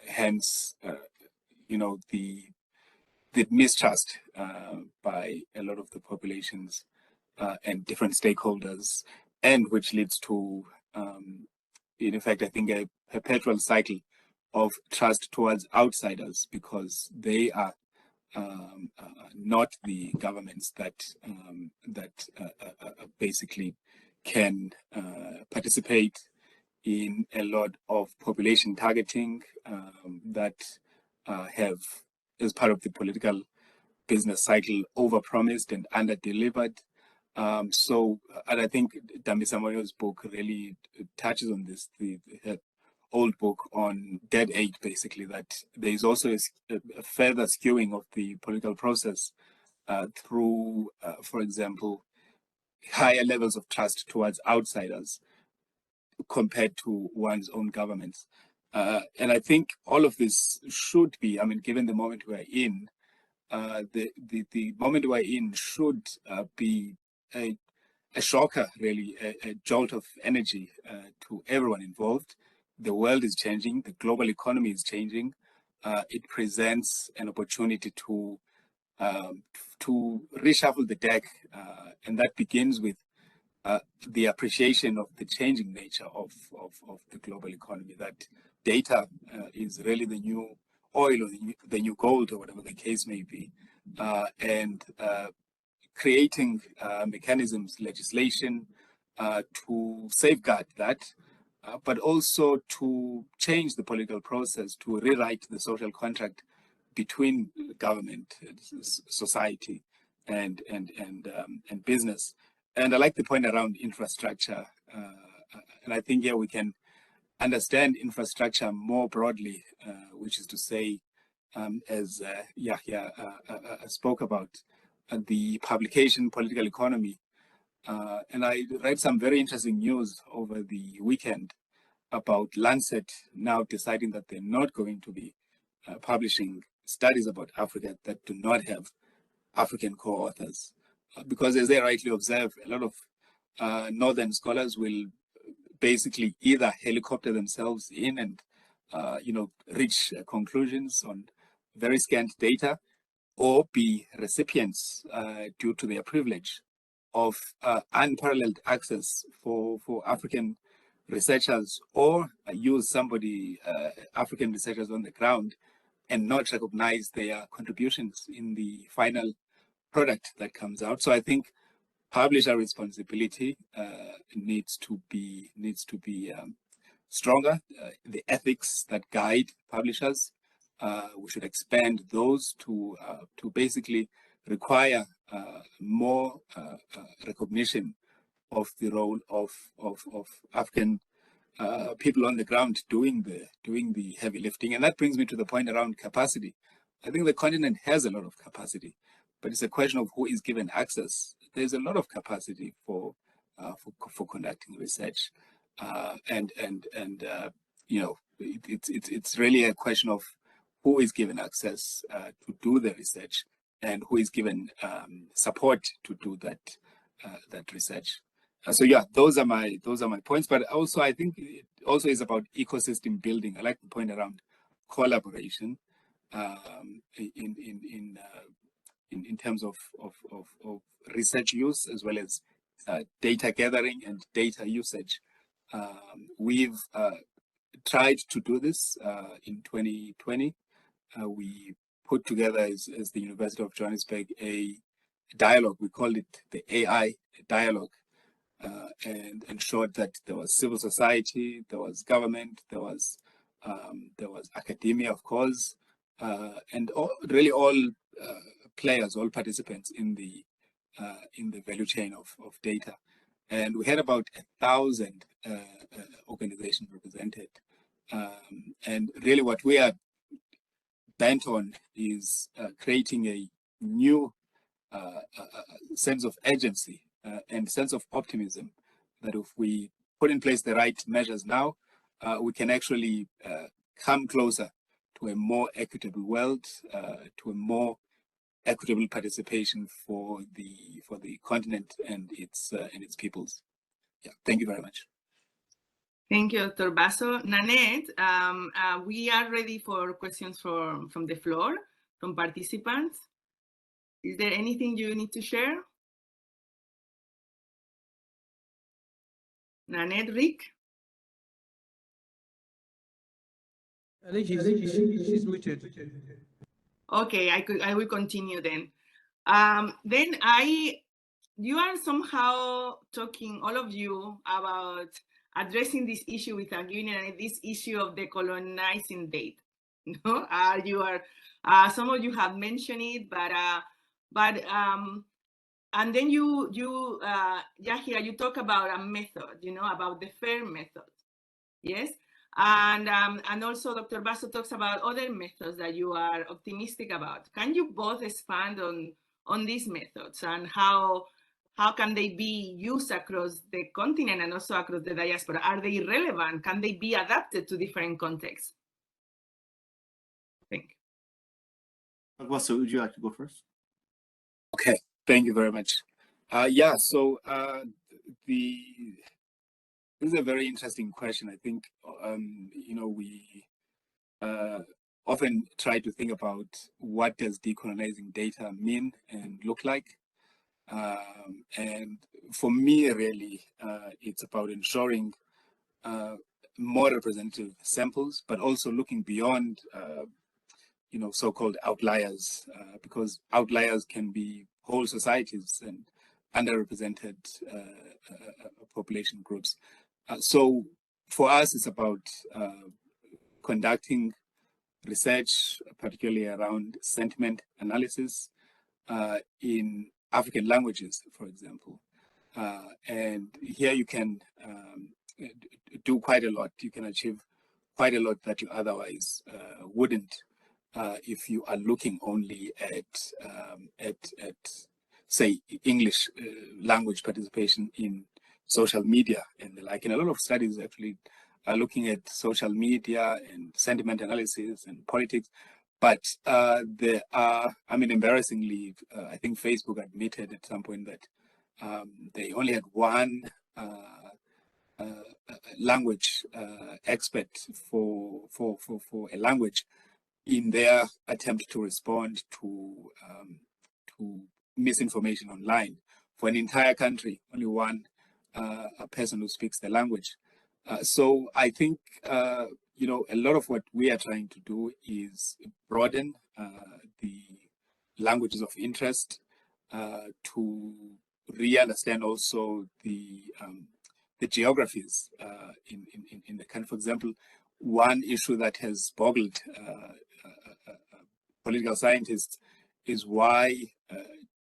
Hence, the mistrust by a lot of the populations and different stakeholders, and which leads to, in effect, I think a perpetual cycle of trust towards outsiders, because they are not the governments that basically can participate in a lot of population targeting that have, as part of the political business cycle, overpromised and underdelivered. And I think Dambisa Moyo's book really touches on this, the old book on dead age, basically, that there is also a further skewing of the political process through, for example, higher levels of trust towards outsiders compared to one's own governments. And I think all of this should be, given the moment we're in, the moment we're in should be a shocker, really, a jolt of energy to everyone involved. The world is changing, the global economy is changing. It presents an opportunity to reshuffle the deck, and that begins with the appreciation of the changing nature of the global economy, that data is really the new oil or the new gold, or whatever the case may be, and creating mechanisms, legislation to safeguard that, but also to change the political process, to rewrite the social contract between government, society, and business. And I like the point around infrastructure. And I think we can understand infrastructure more broadly, which is to say, as Yahya spoke about, the publication Political Economy. And I read some very interesting news over the weekend about Lancet now deciding that they're not going to be publishing studies about Africa that do not have African co-authors. Because, as they rightly observe, a lot of Northern scholars will basically either helicopter themselves in and reach conclusions on very scant data, or be recipients due to their privilege of unparalleled access for African researchers, or use somebody, African researchers on the ground, and not recognize their contributions in the final product that comes out. So I think publisher responsibility needs to be stronger. The ethics that guide publishers, we should expand those to basically require more recognition of the role of African people on the ground doing the heavy lifting. And that brings me to the point around capacity. I think the continent has a lot of capacity, but it's a question of who is given access. There's a lot of capacity for conducting research, it's really a question of who is given access to do the research, and who is given support to do that research. Those are my points. But also, I think it also is about ecosystem building. I like the point around collaboration in terms of research use, as well as data gathering and data usage. We've tried to do this in 2020. We put together, as the University of Johannesburg, a dialogue. We called it the AI dialogue, and ensured that there was civil society, there was government, there was academia, of course, and all players, all participants in the value chain of data. And we had about 1,000 organizations represented. And really what we are bent on is creating a new sense of agency and sense of optimism that if we put in place the right measures now, we can actually come closer to a more equitable world, to a more equitable participation for the continent and its peoples. Yeah, thank you very much. Thank you, Dr. Basso. Nanette, we are ready for questions from the floor, from participants. Is there anything you need to share? Nanette, Rick? I think she's muted. Okay, I will continue then. You are somehow talking, all of you, about addressing this issue with Aguirre, this issue of decolonizing data. No, some of you have mentioned it, and then Yahya, you talk about a method, about the FAIR method, yes, and also Dr. Basso talks about other methods that you are optimistic about. Can you both expand on these methods and how can they be used across the continent and also across the diaspora? Are they relevant? Can they be adapted to different contexts? Thank you. Basso, would you like to go first? Okay, thank you very much. Yeah, so this is a very interesting question. I think, we often try to think about what does decolonizing data mean and look like. And for me, really, it's about ensuring more representative samples, but also looking beyond, so-called outliers, because outliers can be whole societies and underrepresented population groups. So for us, it's about conducting research, particularly around sentiment analysis in African languages, for example. And here you can do quite a lot. You can achieve quite a lot that you otherwise wouldn't if you are looking only at say, English language participation in social media and the like. And a lot of studies actually are looking at social media and sentiment analysis and politics. But there are, embarrassingly, I think Facebook admitted at some point that they only had one language expert for a language in their attempt to respond to misinformation online. For an entire country, only one a person who speaks the language. So I think a lot of what we are trying to do is broaden the languages of interest to re-understand also the geographies in the country. For example, one issue that has boggled political scientists is why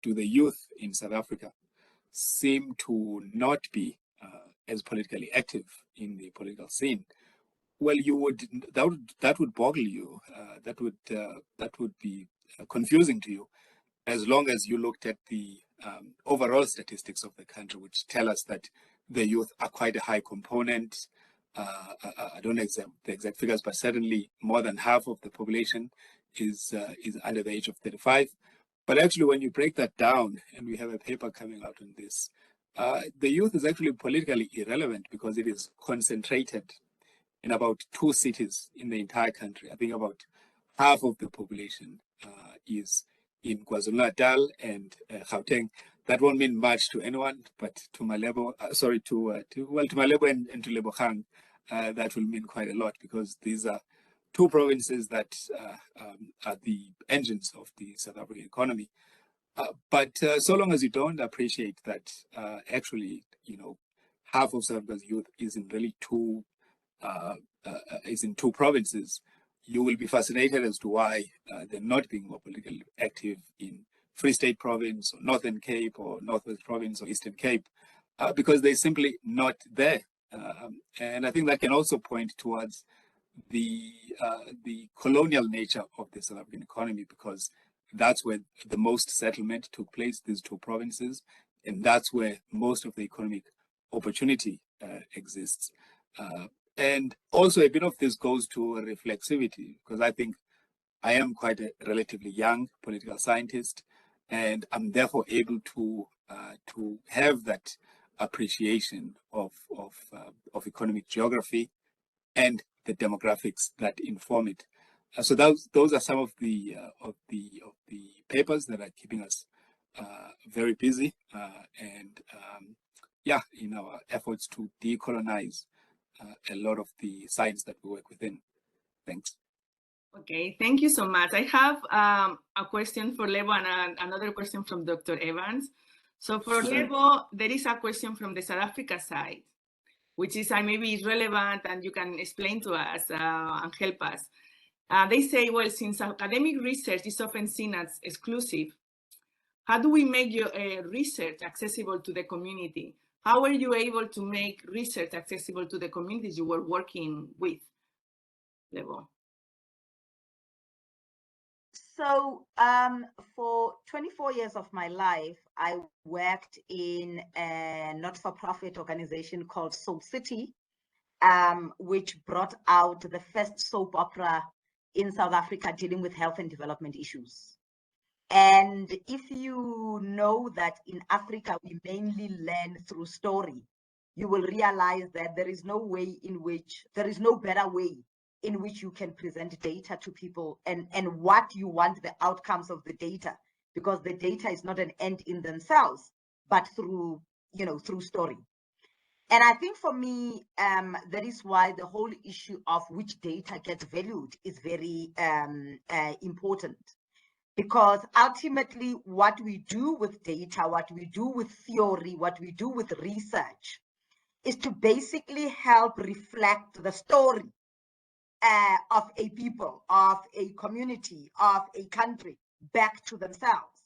do the youth in South Africa seem to not be as politically active in the political scene? Well, that would boggle you. That would be confusing to you, as long as you looked at the overall statistics of the country, which tell us that the youth are quite a high component. I don't know the exact figures, but certainly more than half of the population is under the age of 35. But actually, when you break that down, and we have a paper coming out on this, the youth is actually politically irrelevant because it is concentrated in about 2 cities in the entire country. I think about half of the population is in KwaZulu-Natal and Gauteng. That won't mean much to anyone, but to Malebo, to Malebo and to Lebogang, that will mean quite a lot, because these are 2 provinces that are the engines of the South African economy. But so long as you don't appreciate that actually, half of South Africa's youth is in really 2 provinces, you will be fascinated as to why they're not being more politically active in Free State Province, or Northern Cape, or Northwest Province, or Eastern Cape, because they're simply not there. And I think that can also point towards the colonial nature of the South African economy, because that's where the most settlement took place, these two provinces, and that's where most of the economic opportunity exists. And also a bit of this goes to reflexivity, because I think I am quite a relatively young political scientist, and I'm therefore able to have that appreciation of economic geography and the demographics that inform it. So those are some of the papers that are keeping us very busy, and yeah, in our efforts to decolonize a lot of the science that we work within. Thanks. Okay, thank you so much. I have a question for Lebo and another question from Dr. Evans. So for Lebo, there is a question from the South Africa side, which is maybe relevant, and you can explain to us and help us. They say, well, since academic research is often seen as exclusive, how do we make your research accessible to the community? How were you able to make research accessible to the communities you were working with, Lebo? So for 24 years of my life, I worked in a not-for-profit organization called Soap City, which brought out the first soap opera in South Africa dealing with health and development issues. And if you know that in Africa, we mainly learn through story, you will realize that there is no way in which, there is no better way in which you can present data to people and what you want the outcomes of the data, because the data is not an end in themselves, but through, through story. And I think for me, that is why the whole issue of which data gets valued is very important. Because ultimately what we do with data, what we do with theory, what we do with research is to basically help reflect the story of a people, of a community, of a country back to themselves.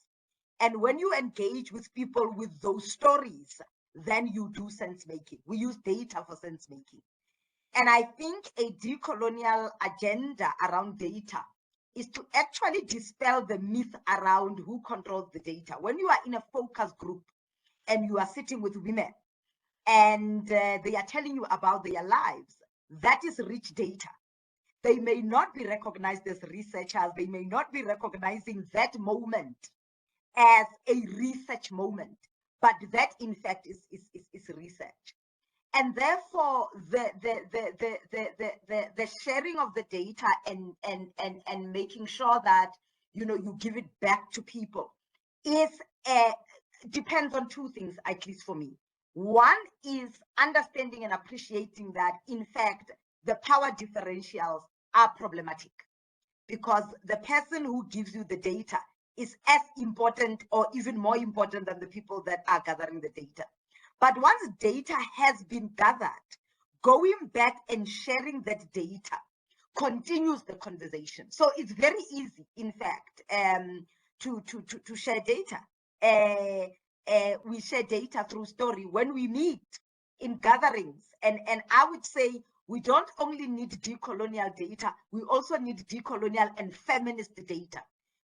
And when you engage with people with those stories, then you do sense making. We use data for sense making. And I think a decolonial agenda around data is to actually dispel the myth around who controls the data. When you are in a focus group and you are sitting with women and they are telling you about their lives, that is rich data. They may not be recognized as researchers. They may not be recognizing that moment as a research moment, but that in fact is research. And therefore, the sharing of the data and making sure that you give it back to people is depends on two things, at least for me. One is understanding and appreciating that in fact the power differentials are problematic, because the person who gives you the data is as important or even more important than the people that are gathering the data. But once data has been gathered, going back and sharing that data continues the conversation. So it's very easy, in fact, to share data. We share data through story when we meet in gatherings. And I would say we don't only need decolonial data, we also need decolonial and feminist data,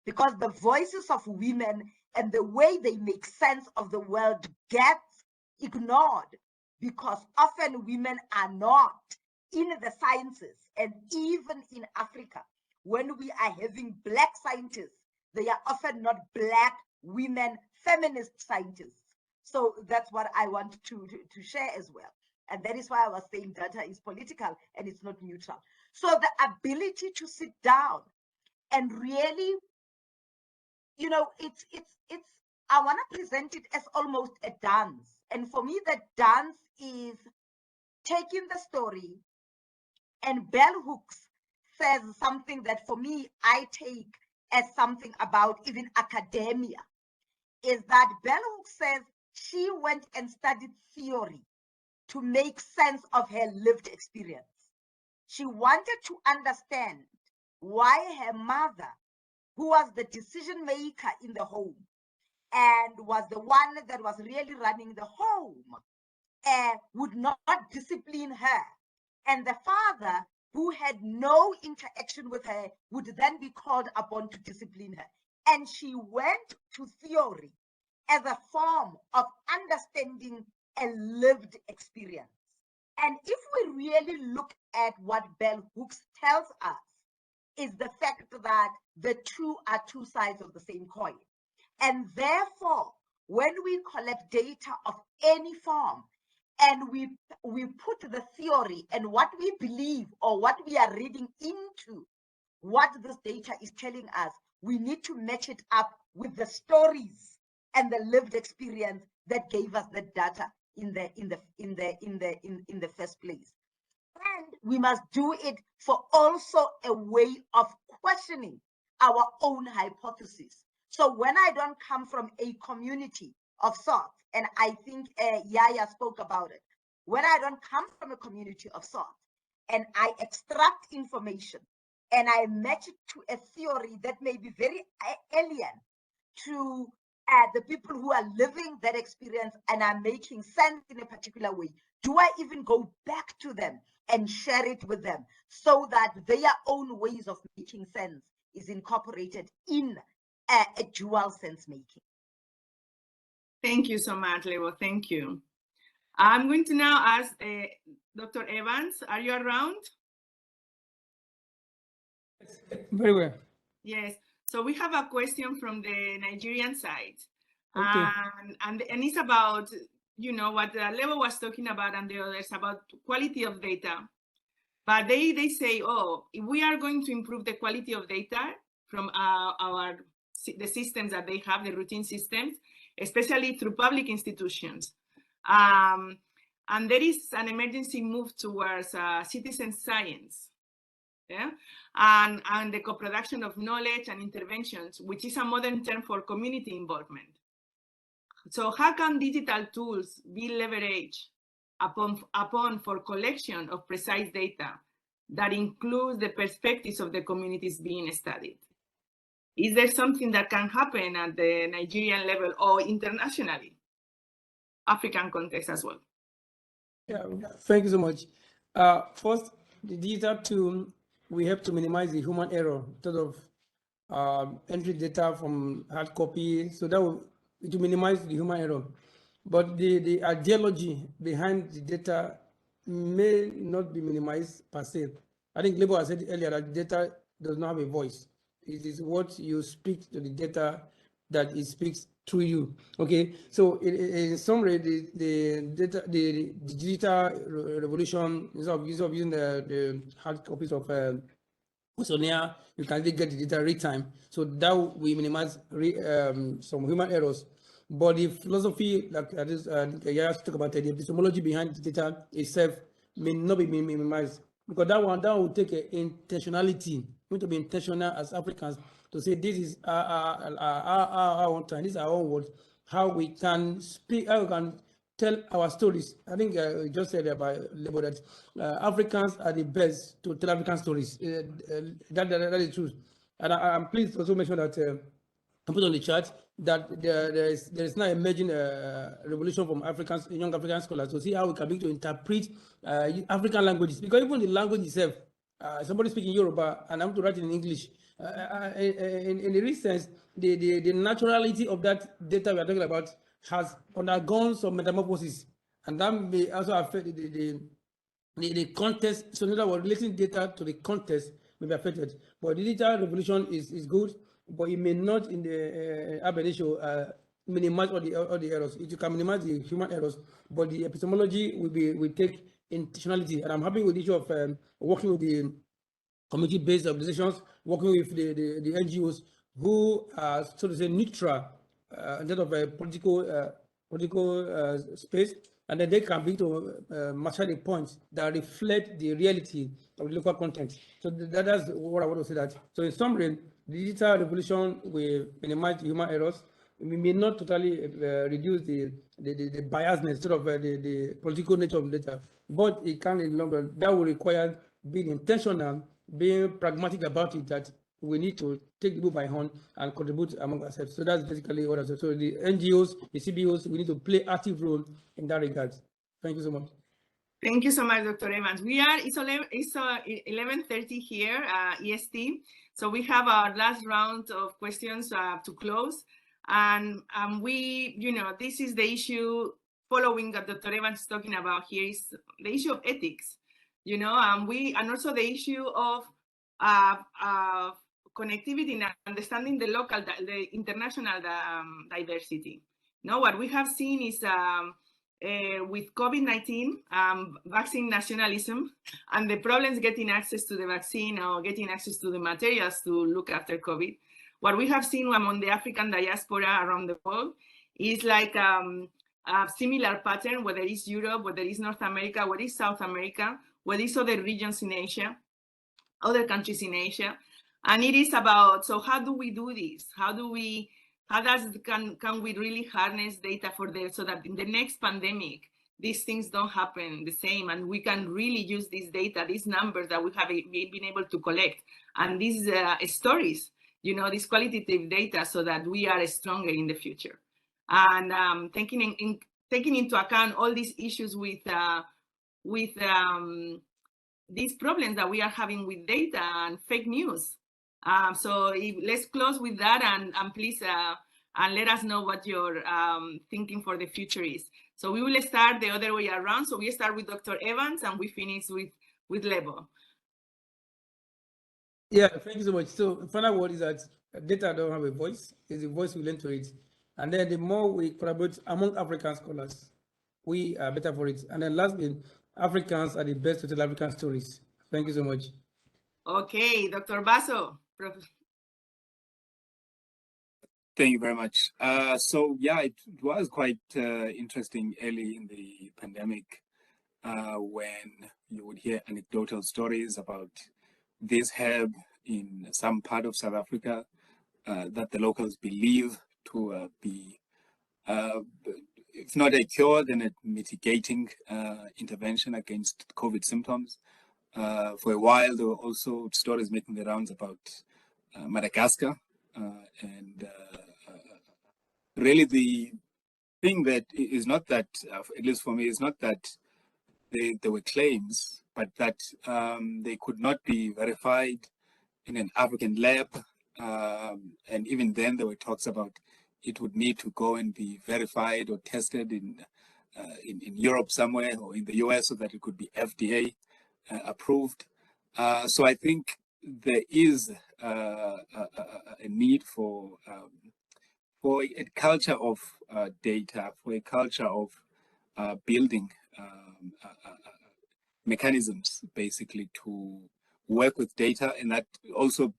because the voices of women and the way they make sense of the world gets ignored, because often women are not in the sciences. And even in Africa, when we are having Black scientists, they are often not Black women feminist scientists. So that's what I want to share as well. And that is why I was saying data is political and it's not neutral. So the ability to sit down and really, it's I want to present it as almost a dance. And for me, that dance is taking the story, and Bell Hooks says something that for me, I take as something about even academia, is that Bell Hooks says she went and studied theory to make sense of her lived experience. She wanted to understand why her mother, who was the decision maker in the home, and was the one that was really running the home, would not discipline her. And the father, who had no interaction with her, would then be called upon to discipline her. And she went to theory as a form of understanding a lived experience. And if we really look at what Bell Hooks tells us, is the fact that the two are two sides of the same coin. And therefore, when we collect data of any form, and we put the theory and what we believe or what we are reading into what this data is telling us, we need to match it up with the stories and the lived experience that gave us the data in the first place. And we must do it for also a way of questioning our own hypothesis. So when I don't come from a community of sorts, and I think Yaya spoke about it, when I don't come from a community of sorts, and I extract information, and I match it to a theory that may be very alien to the people who are living that experience and are making sense in a particular way, do I even go back to them and share it with them so that their own ways of making sense is incorporated in a dual sense making? Thank you so much, Lebo. Thank you. I'm going to now ask Dr. Evans, are you around? Very well. Yes. So we have a question from the Nigerian side. Okay. And it's about, you know, what Lebo was talking about and the others about quality of data. But they say, oh, if we are going to improve the quality of data from the systems that they have, the routine systems, especially through public institutions. And there is an emergency move towards citizen science, yeah? And the co-production of knowledge and interventions, which is a modern term for community involvement. So how can digital tools be leveraged upon for collection of precise data that includes the perspectives of the communities being studied? Is there something that can happen at the Nigerian level or internationally? African context as well. Yeah, thank you so much. First, the digital tool, we have to minimize the human error instead of entry data from hard copy. So that will minimize the human error. But the ideology behind the data may not be minimized per se. I think Lebo has said earlier that data does not have a voice. It is what you speak to the data that it speaks through you. Okay, so in summary, the digital revolution instead of using the hard copies of Sonia, you can get the data real time. So that we minimize some human errors. But the philosophy, like Yaya talk about the epistemology behind the data itself may not be minimized, because that will take intentionality. We need to be intentional as Africans to say this is our own time, this is our own words, how we can speak, how we can tell our stories. I think we just said about Lebo that Africans are the best to tell African stories. That is true. And I'm pleased to also mention that I put on the chart that there is now emerging revolution from young African scholars to see how we can begin to interpret African languages, because even the language itself, somebody speaking Yoruba and I'm to write it in English. In the real sense, the naturality of that data we are talking about has undergone some metamorphosis, and that may also affect the context. So in other words, relating data to the context may be affected. But the digital revolution is good, but it may not in the urban minimize all the errors. You can minimize the human errors, but the epistemology will take intentionality. And I'm happy with the issue of working with the community-based organizations, working with the NGOs who are, so to say, neutral in terms of a political space, and then they can be to master the points that reflect the reality of the local content. So that's what I want to say. That. So in summary, the digital revolution will minimize human errors. We may not totally reduce the biasness, sort of the political nature of data, but it can in the long run. That will require being intentional, being pragmatic about it, that we need to take the bull by horn and contribute among ourselves. So that's basically what I said. So the NGOs, the CBOs, we need to play active role in that regard. Thank you so much. Thank you so much, Dr. Evans. It's 11:30 here, EST. So we have our last round of questions to close. And this is the issue following what Dr. Evans is talking about here is the issue of ethics, and also the issue of connectivity and understanding the local, the international diversity. Now, what we have seen is with COVID-19, vaccine nationalism, and the problems getting access to the vaccine or getting access to the materials to look after COVID. What we have seen among the African diaspora around the world is like a similar pattern, whether it's Europe, whether it's North America, whether it's South America, whether it's other regions in Asia, other countries in Asia. And it is about, so how do we do this? Can we really harness data for this so that in the next pandemic, these things don't happen the same, and we can really use this data, these numbers that we have been able to collect, and these stories, this qualitative data, so that we are stronger in the future. And taking into account all these issues with these problems that we are having with data and fake news. So let's close with that, and please and let us know what your thinking for the future is. So we will start the other way around. So we start with Dr. Evans and we finish with Lebo. Yeah, thank you so much. So the final word is that data don't have a voice. It's a voice we learn to it. And then the more we collaborate among African scholars, we are better for it. And then lastly, Africans are the best to tell African stories. Thank you so much. Okay, Dr. Basso. Thank you very much. So yeah, it was quite interesting early in the pandemic when you would hear anecdotal stories about this herb in some part of South Africa that the locals believe to be, if not a cure, then a mitigating intervention against COVID symptoms. For a while, there were also stories making the rounds about Madagascar. And really the thing that is not that, at least for me, is not that there were claims, but that they could not be verified in an African lab. And even then there were talks about it would need to go and be verified or tested in Europe somewhere or in the US so that it could be FDA approved. So I think there is a need for a culture of data, for a culture of building mechanisms, basically, to work with data. And that also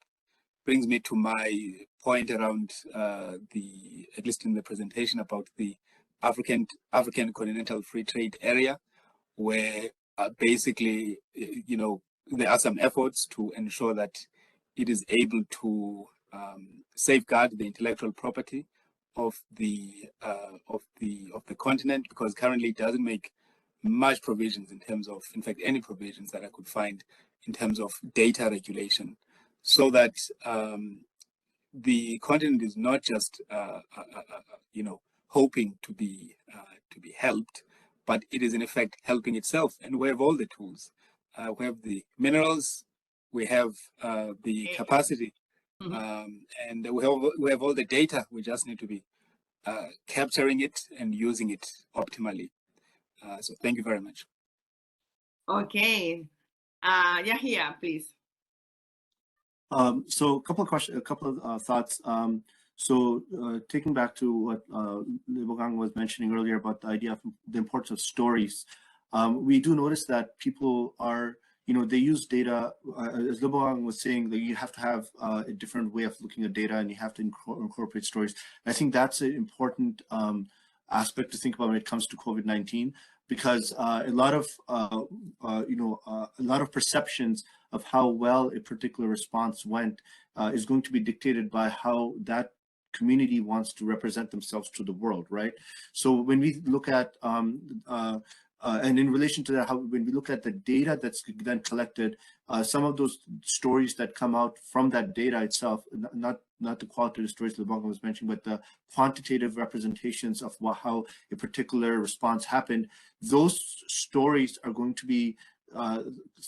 brings me to my point around at least in the presentation, about the African Continental Free Trade Area, where basically, there are some efforts to ensure that it is able to safeguard the intellectual property of the continent, because currently it doesn't make much provisions in terms of, in fact, any provisions that I could find in terms of data regulation, so that the continent is not just hoping to be helped, but it is in effect helping itself. And we have all the tools. We have the minerals, we have the capacity, and we have all the data. We just need to be capturing it and using it optimally. So thank you very much. Okay, Yahia, please. So a couple of thoughts. So taking back to what Lebogang was mentioning earlier about the idea of the importance of stories, we do notice that people are, they use data, as Lebogang was saying, that you have to have a different way of looking at data and you have to incorporate stories. I think that's an important aspect to think about when it comes to COVID-19, because a lot of perceptions of how well a particular response went is going to be dictated by how that community wants to represent themselves to the world, right? So when we look at And in relation to that, when we look at the data that's then collected, some of those stories that come out from that data itself, not the qualitative stories Lebonga was mentioning, but the quantitative representations of how a particular response happened, those stories are going to be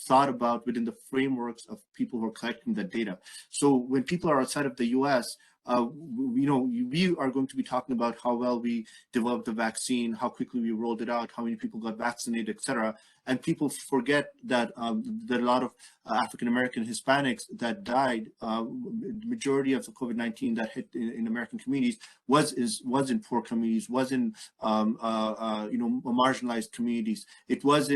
thought about within the frameworks of people who are collecting the data. So when people are outside of the US, we are going to be talking about how well we developed the vaccine, how quickly we rolled it out, how many people got vaccinated, etc. And people forget that there are a lot of African-American Hispanics that died. The majority of the COVID-19 that hit in American communities was in poor communities, was in marginalized communities. It was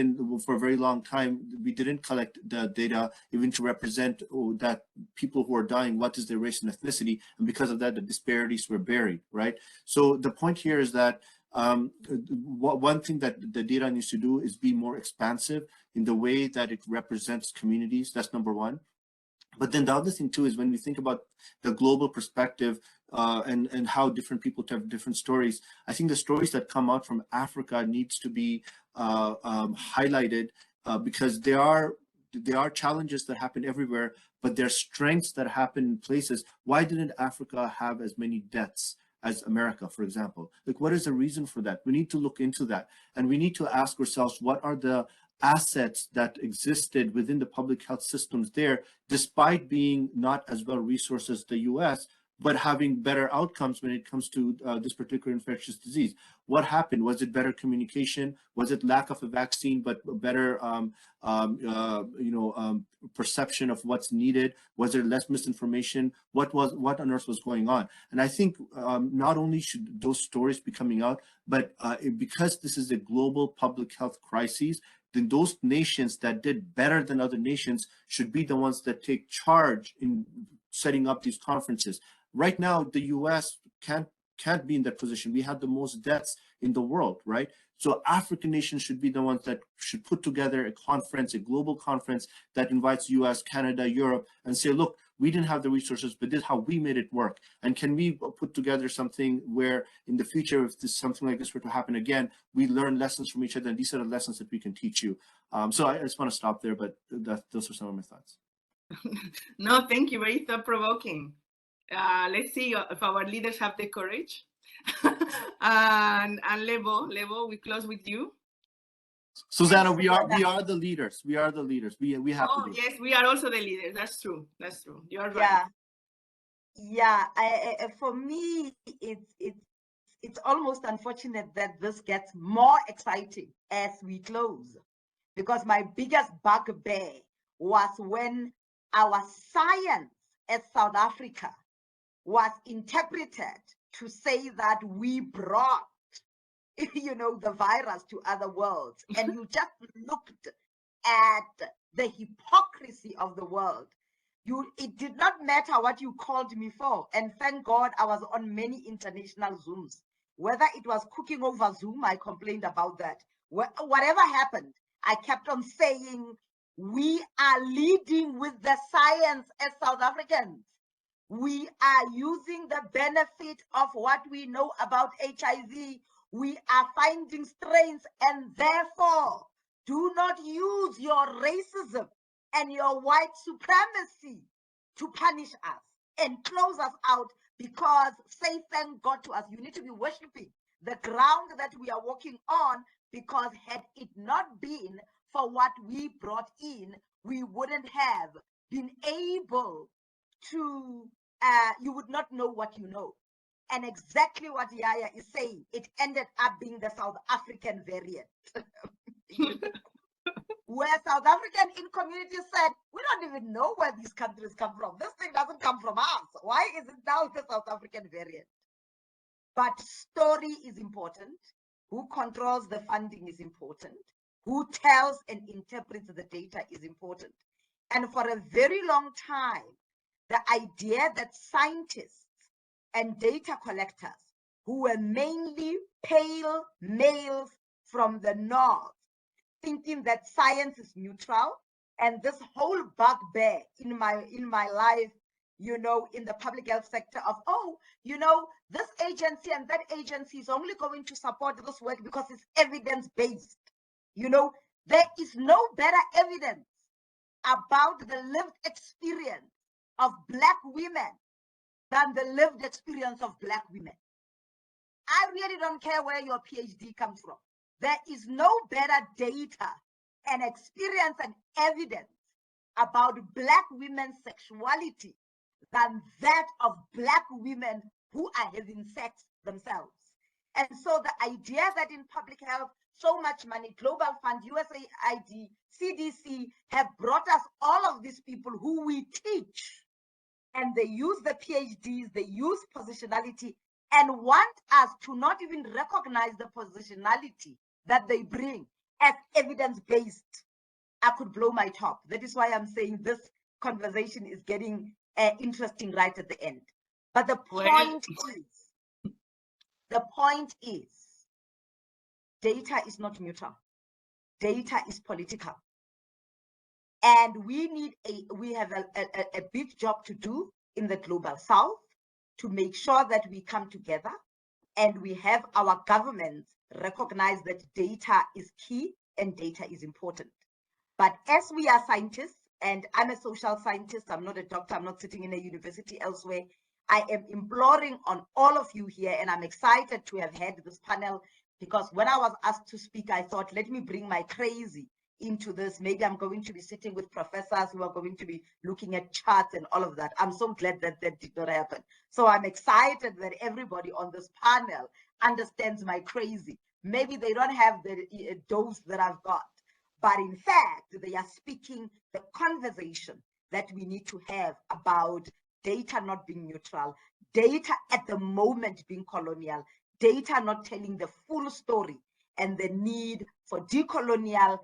for a very long time, we didn't collect the data even to represent that people who are dying, what is their race and ethnicity, and because of that, the disparities were buried, right? So the point here is that one thing that the data needs to do is be more expansive in the way that it represents communities. That's number one. But then the other thing too is when we think about the global perspective and how different people have different stories, I think the stories that come out from Africa needs to be highlighted because there are challenges that happen everywhere, but there are strengths that happen in places. Why didn't Africa have as many deaths as America, for example? Like, what is the reason for that? We need to look into that. And we need to ask ourselves, what are the assets that existed within the public health systems there, despite being not as well resourced as the US, but having better outcomes when it comes to this particular infectious disease? What happened? Was it better communication? Was it lack of a vaccine, but better perception of what's needed? Was there less misinformation? What on earth was going on? And I think not only should those stories be coming out, but because this is a global public health crisis, then those nations that did better than other nations should be the ones that take charge in setting up these conferences. Right now, the US can't be in that position. We have the most deaths in the world, right? So African nations should be the ones that should put together a conference, a global conference that invites US, Canada, Europe, and say, look, we didn't have the resources, but this is how we made it work. And can we put together something where in the future, if something like this were to happen again, we learn lessons from each other, and these are the lessons that we can teach you. So I just want to stop there, but those are some of my thoughts. No, thank you. Very thought-provoking. Let's see if our leaders have the courage. and Lebo, we close with you. Susanna, we are the leaders. We are the leaders. We have to do it. Yes, we are also the leaders. That's true. That's true. You are right. Yeah. For me, it's almost unfortunate that this gets more exciting as we close, because my biggest bugbear was when our science as South Africa was interpreted to say that we brought, the virus to other worlds. And you just looked at the hypocrisy of the world. It did not matter what you called me for. And thank God I was on many international Zooms. Whether it was cooking over Zoom, I complained about that. Whatever happened, I kept on saying, we are leading with the science as South Africans. We are using the benefit of what we know about HIV. We are finding strains, and therefore do not use your racism and your white supremacy to punish us and close us out, because say thank God to us. You need to be worshiping the ground that we are walking on, because had it not been for what we brought in, we wouldn't have been able to, you would not know what you know. And exactly what Yaya is saying, it ended up being the South African variant. Where South African in community said, we don't even know where these countries come from. This thing doesn't come from us. Why is it now the South African variant? But story is important. Who controls the funding is important. Who tells and interprets the data is important. And for a very long time, the idea that scientists and data collectors, who were mainly pale males from the north, thinking that science is neutral, and this whole bugbear in my life, in the public health sector of, this agency and that agency is only going to support this work because it's evidence-based. You know, there is no better evidence about the lived experience of Black women than the lived experience of Black women. I really don't care where your PhD comes from. There is no better data and experience and evidence about Black women's sexuality than that of Black women who are having sex themselves. And so the idea that in public health, so much money, Global Fund, USAID, CDC have brought us all of these people who we teach, and they use the PhDs, they use positionality, and want us to not even recognize the positionality that they bring as evidence-based. I could blow my top. That is why I'm saying this conversation is getting interesting right at the end. But the point is, data is not neutral. Data is political. And we have a big job to do in the Global South to make sure that we come together and we have our governments recognize that data is key and data is important. But as we are scientists, and I'm a social scientist, I'm not a doctor, I'm not sitting in a university elsewhere, I am imploring on all of you here, and I'm excited to have had this panel, because when I was asked to speak, I thought, let me bring my crazy into this. Maybe I'm going to be sitting with professors who are going to be looking at charts and all of that. I'm so glad that that did not happen. So I'm excited that everybody on this panel understands my crazy. Maybe they don't have the dose that I've got, but in fact, they are speaking the conversation that we need to have about data not being neutral, data at the moment being colonial, data not telling the full story, and the need for decolonial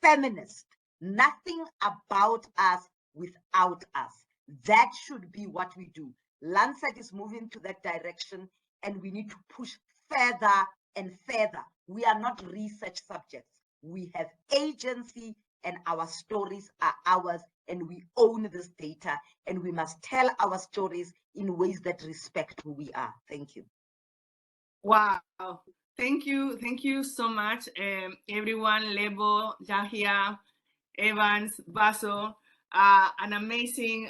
feminist, nothing about us without us. That should be what we do. Lancet is moving to that direction, and we need to push further and further. We are not research subjects. We have agency, and our stories are ours, and we own this data, and we must tell our stories in ways that respect who we are. Thank you. Wow. Thank you so much, everyone. Lebo, Yahya, Evans, Baso, an amazing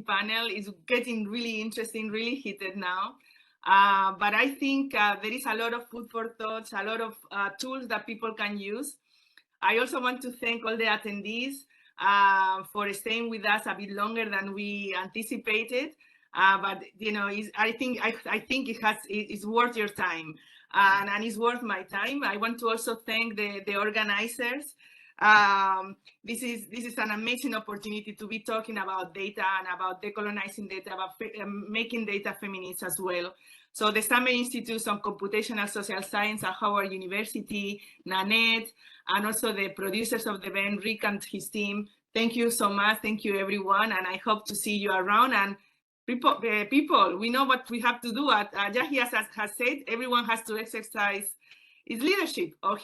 panel. Is getting really interesting, really heated now. But I think there is a lot of food for thought, a lot of tools that people can use. I also want to thank all the attendees for staying with us a bit longer than we anticipated. But you know, I think it's worth your time, and it's worth my time. I want to also thank the organizers. This is an amazing opportunity to be talking about data and about decolonizing data, about making data feminist as well. So the Summer Institute on Computational Social Science at Howard University, Nanette, and also the producers of the event, Rick and his team. Thank you so much. Thank you, everyone. And I hope to see you around. And people, we know what we have to do. Yahya has said, everyone has to exercise his leadership, or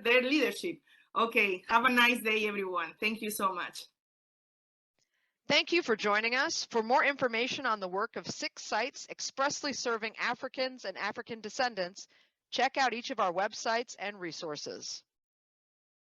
their leadership. Okay, have a nice day, everyone. Thank you so much. Thank you for joining us. For more information on the work of 6 sites expressly serving Africans and African descendants, check out each of our websites and resources.